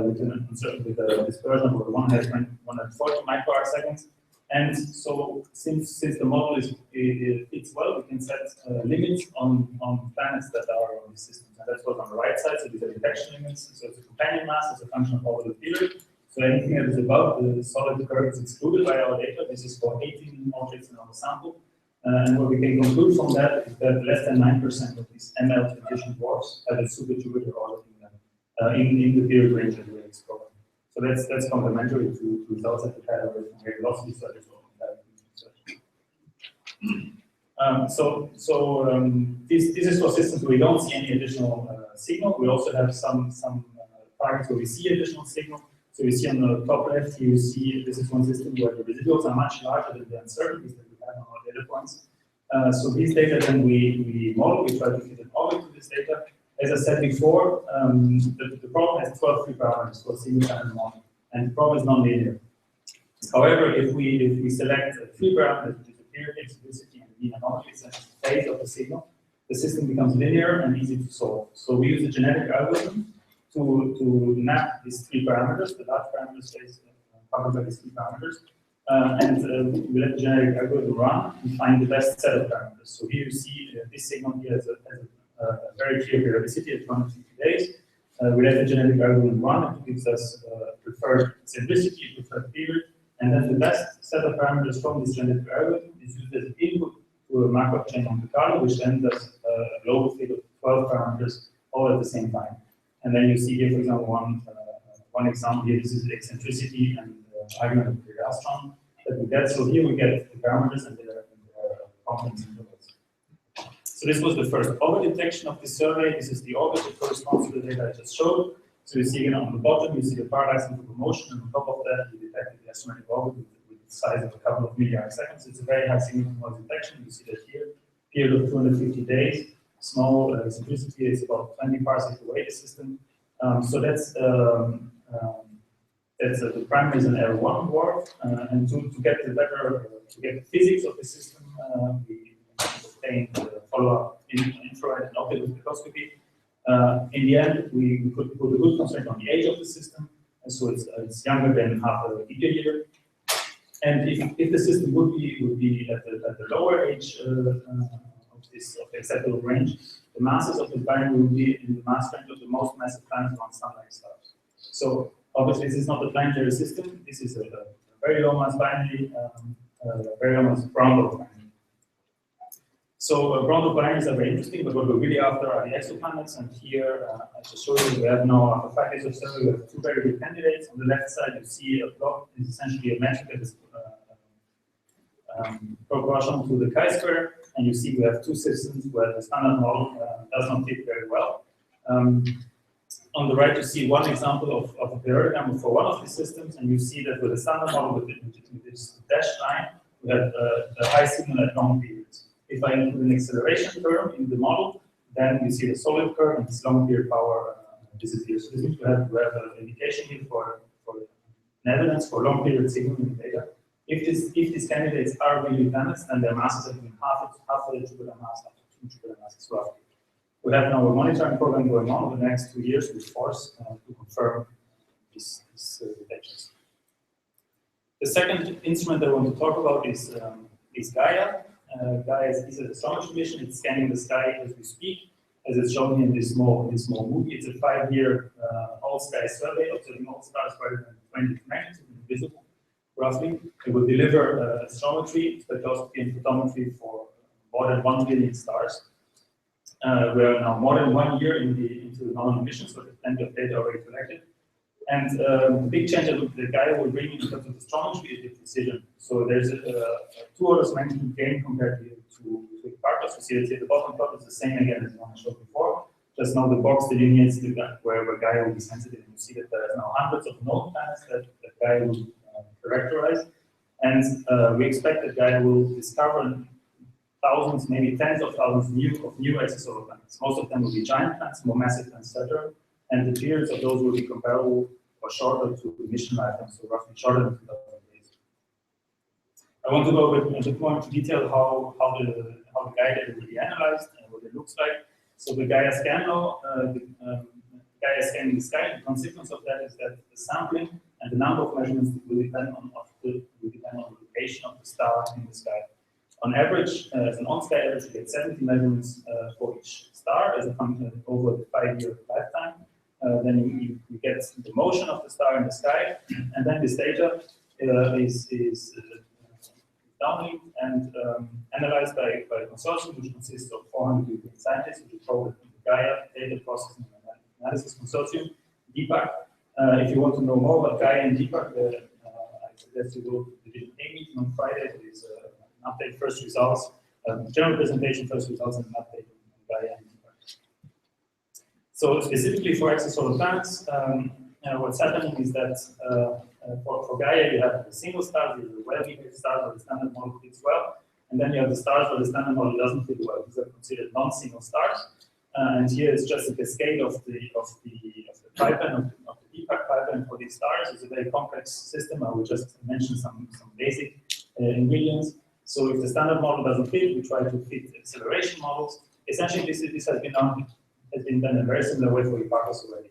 with a dispersion of 140 microarcseconds. And so, since the model fits well, we can set limits on planets that are on the system. And that's what's on the right side. So these are detection limits. So it's a companion mass as a function of orbital period. So anything that is above the solid curve is excluded by our data. This is for 18 objects in our sample. And what we can conclude from that is that less than 9% of these ML transition dwarfs have a super-Jupiter orbit in the period range that we're exploring. So that's complementary to results that we had already from very velocity studies or this is for systems where we don't see any additional signal. We also have some targets where we see additional signal. So you see on the top left, you see this is one system where the residuals are much larger than the uncertainties that we have on our data points. So these data then we model, we try to fit an orbit to this data. As I said before, the problem has 12 free parameters for a single planet model, and the problem is non-linear. However, if we select three parameters, which is the period, exoplanet, and mean anomaly, it's a phase of the signal, the system becomes linear and easy to solve. So we use a genetic algorithm to map these three parameters, the large parameter space covered by these three parameters, and we let the genetic algorithm run and find the best set of parameters. So here you see this signal here has a very clear periodicity at 250 days. We let the genetic algorithm run, and it gives us preferred simplicity, preferred period, and then the best set of parameters from this genetic algorithm is used as input to a Markov chain on Monte Carlo, which then does a global fit of 12 parameters all at the same time. And then you see here, for example, one example here, this is the eccentricity and argument of the astron that we get. So here we get the parameters and their confidence intervals. So this was the first orbit detection of the survey. This is the orbit that corresponds to the data I just showed. So you see again on the bottom, you see the parallax and promotion, and on top of that, we detected the astrometric orbit with the size of a couple of milliarcseconds. It's a very high signal to noise detection. You see that here, period of 250 days. Small simplicity is about 20 parsecs away the system. So that's the primary is an L1 dwarf, and to get the the physics of the system, we obtained follow-up infrared and optical spectroscopy. In the end, we could put a good constraint on the age of the system, and so it's younger than half a gigayear. And if the system would be at the lower age of the acceptable range, the masses of the binary will be in the mass range of the most massive planets around sun-like stars. So obviously, this is not a planetary system. This is a very low mass binary, very low mass brown dwarf binary. So brown dwarf binaries are very interesting, but what we're really after are the exoplanets. And here, I just showed you, we have now, after 5 days of survey, we have two very good candidates. On the left side, you see a plot is essentially a metric that is proportional to the chi-square, and you see we have two systems where the standard model does not fit very well. On the right, you see one example of a parallelogram for one of these systems, and you see that with the standard model, with this dashed line, we have a high signal at long periods. If I include an acceleration term in the model, then you see the solid curve and this long period power disappears. So this means we have an indication here for evidence for long period signal in the data. If these candidates are really planets, then their masses are between half of the Jupiter mass, up to 2 Jupiter masses roughly. We have now a monitoring program going on over the next 2 years with FORCE to confirm these detections. The second instrument I want to talk about is Gaia. Gaia is an astrometry mission. It's scanning the sky as we speak, as it's shown in this small movie. It's a 5-year all-sky survey, observing all stars greater than 20 magnitude visible. Roughly, it will deliver astrometry, spectroscopy, and photometry for more than 1 billion stars. We are now more than 1 year into the nominal mission, so there's plenty of data already collected. And the big change that Gaia will bring in terms of astrometry is the precision. So there's a 2 orders of magnitude gain compared to Hipparcos. You see that the bottom plot is the same again as the one I showed before, Just now the box delineates where Gaia will be sensitive. You see that there are now hundreds of known planets that Gaia will characterize. And we expect that Gaia will discover thousands, maybe tens of thousands of new exosolar planets. Most of them will be giant planets, more massive than Saturn, and the periods of those will be comparable or shorter to mission lifetime, so roughly shorter than 2,000 days. I want to go a bit more into detail how the Gaia data will be analyzed and what it looks like. So the Gaia scan law, Gaia scanning the sky, the consequence of that is that the sampling and the number of measurements will depend on the location of the star in the sky. On average, as an on-sky average, you get 70 measurements for each star as a function over the 5-year lifetime. Then you get the motion of the star in the sky, and then this data is downlinked and analyzed by a consortium which consists of 400 European scientists, which is called the Gaia Data Processing and Analysis Consortium, DPAC. If you want to know more about Gaia and DPAC, I suggest you go to the Division A meeting on Friday. There is an update, first results, general presentation, first results, and an update on Gaia and DPAC. So specifically for exosolar planets, what's happening is that for Gaia, you have the single stars, the well-behaved stars where the standard model fits well, and then you have the stars where the standard model doesn't fit well. These are considered non-single stars, and here is just a cascade of the pipeline of the DPAC pipeline for these stars. It's a very complex system. I will just mention some basic ingredients. So if the standard model doesn't fit, we try to fit acceleration models. Essentially, this has been done in a very similar way for Hipparcos already.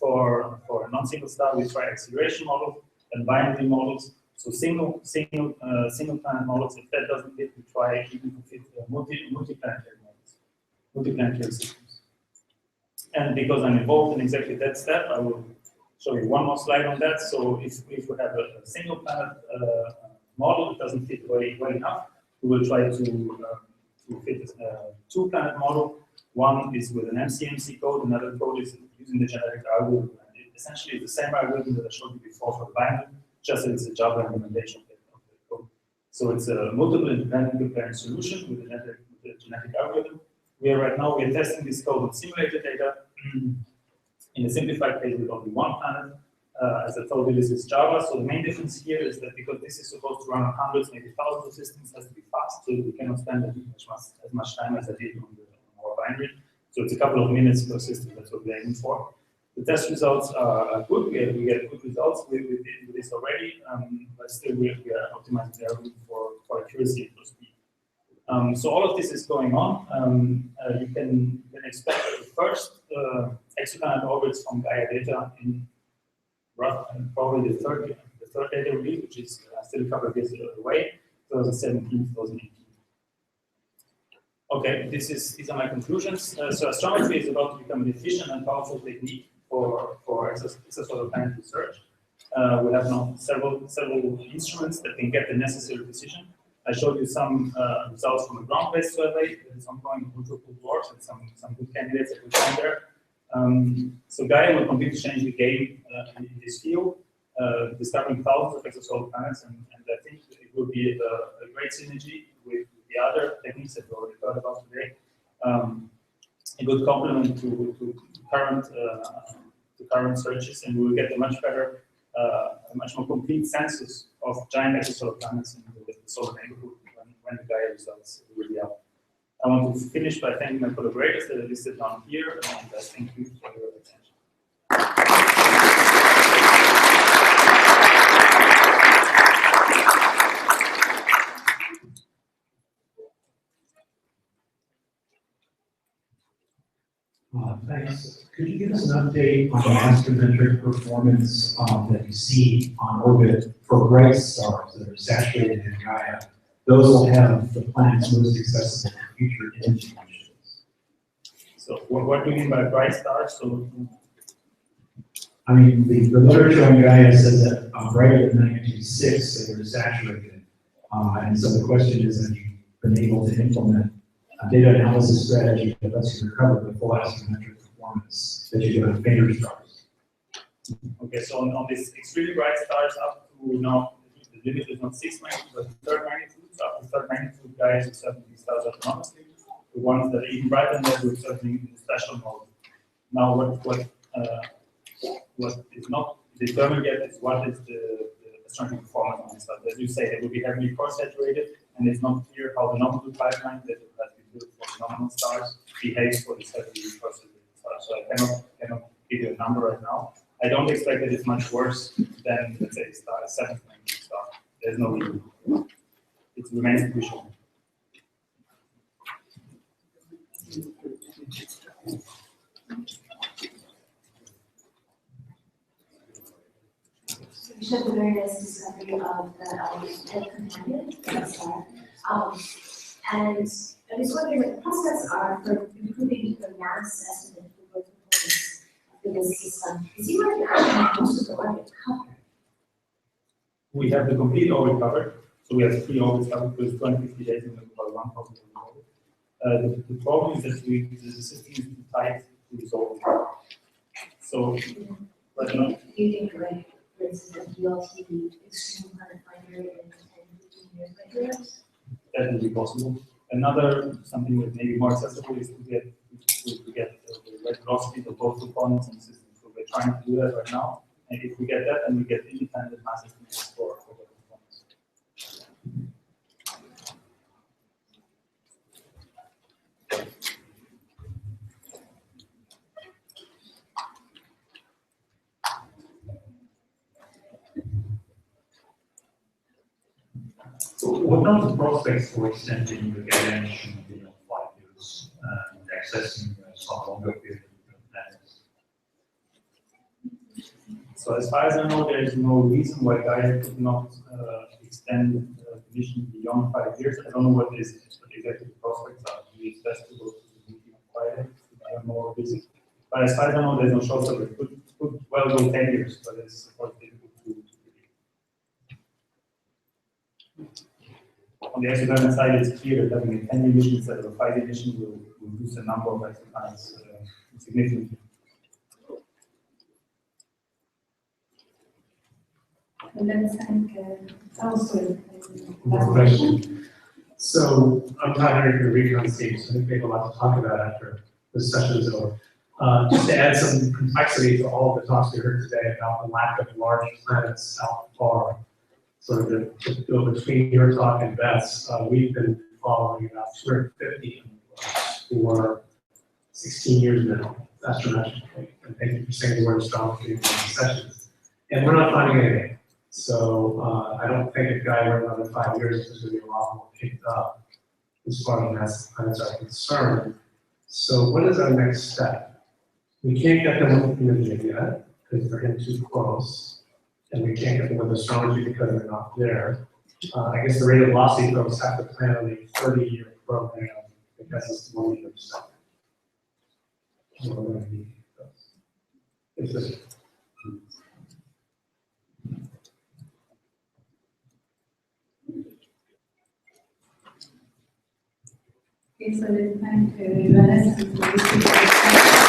For a non-single star, we try acceleration models and binary models. So single planet models. If that doesn't fit, we try even to fit multi-planetary models, multi-planetary systems. And because I'm involved in exactly that step, I will show you one more slide on that. So if we have a single planet model that doesn't fit well enough, we will try to fit a two-planet model. One is with an MCMC code, another code is using the genetic algorithm. And it essentially is the same algorithm that I showed you before for the binary, just that it's a Java implementation of the code. So it's a multiple independent comparing solution with the genetic algorithm. We are testing this code on simulated data in a simplified case with only one planet. As I told you, this is Java. So the main difference here is that because this is supposed to run on hundreds, maybe thousands of systems, it has to be fast, so we cannot spend as much time as I did on our binary. So it's a couple of minutes per system. That's what we're aiming for. The test results are good. We get good results with this already, but still we are optimizing the algorithm for accuracy and for speed. So all of this is going on. You can expect the first exoplanet orbits from Gaia data in probably the third data release, which is still a couple of years away, 2017, 2018. Okay, these are my conclusions. So astrometry is about to become an efficient and powerful technique for exosolar planet research. We have now several instruments that can get the necessary precision. I showed you some results from a ground-based survey. There's ongoing multiple dwarfs and some good candidates that we find there. So Gaia will completely change the game in this field, discovering thousands of exosolar planets, and I think it will be a great synergy with the other techniques that we already heard about today. A good complement to current searches, and we will get a much better, a much more complete census of giant exosolar planets in the solar neighborhood when the Gaia results will be out. I want to finish by thanking my collaborators that are listed down here, and I thank you for your attention. Thanks. Could you give us an update on the astrometric performance that you see on orbit for bright stars that are saturated in Gaia? Those will have the planets most accessible to future imaging missions. So what do you mean by bright stars? So, I mean, the literature on Gaia says that brighter than magnitude 6, they were saturated. And so the question is, have you been able to implement a data analysis strategy that lets you recover the full astrometric performance that you do on fainter stars? Okay, so on these extremely bright stars up to now, the limit is not 6 magnitude, but third magnitude. So up to third magnitude, Gaia is observing these stars autonomously. The ones that are even brighter than that we're certainly in the special mode. Now, what is not determined yet is what is the astronomical performance on this stuff. As you say, it will be heavily cross-saturated, and it's not clear how the nominal pipeline that has been built for nominal stars behaves for this heavily cross-saturated stars. So I cannot give you a number right now. I don't expect that it's much worse than, let's say, a seventh magnitude star. There's no reason. It remains to be shown. You showed the very nice discovery of the companion star. And I was wondering what the prospects are for improving the mass estimate for both components of this system. Is he already actually most of the orbit covered? We have the complete orbit covered. So we have 3 orbits covered with 250 days and about 1,000 orbit. The problem is that the system is too tight to resolve. So, but Do you think, like, for instance, a DLT extreme planet finder in 10, 15 years later? that will be possible. Another something that may be more accessible is to get the right velocities of both components in the system. So we're trying to do that right now. And if we get that, then we get independent mass estimates for the components. So what are the prospects for extending the dimension beyond 5 years and accessing some longer period of planets? So as far as I know, there is no reason why Gaia could not extend the mission beyond 5 years. I don't know what exactly the prospects are. It's best to go to the meeting on Friday to have more busy. But as far as I know, there's no showstopper. It could well go 10 years, but it's of course difficult to predict. On the exoplanet side, it's clear that having a 10-year mission instead of a 5-year mission will reduce the number of exoplanets significantly. And then thank also. One question. So I'm not here to recon Steve, so I think we have a lot to talk about after this session is over. Just to add some complexity to all of the talks we heard today about the lack of large planets out far. Sort of to go between your talk and Beth's, we've been following about 250 for 16 years now, astrometrically. And thank you for saying the word astrometry in these sessions. And we're not finding anything. So I don't think if Gaia were another 5 years, there's going to be a lot more picked up as far as massive planets are concerned. So what is our next step? We can't get them with imaging yet because they're in too close. And we can't get them with astrometry because they're not there. I guess the rate velocity folks have to plan on a 30-year program because it's the one year stuff. So we're going to need those. It's just. Okay, so let's thank Johannes and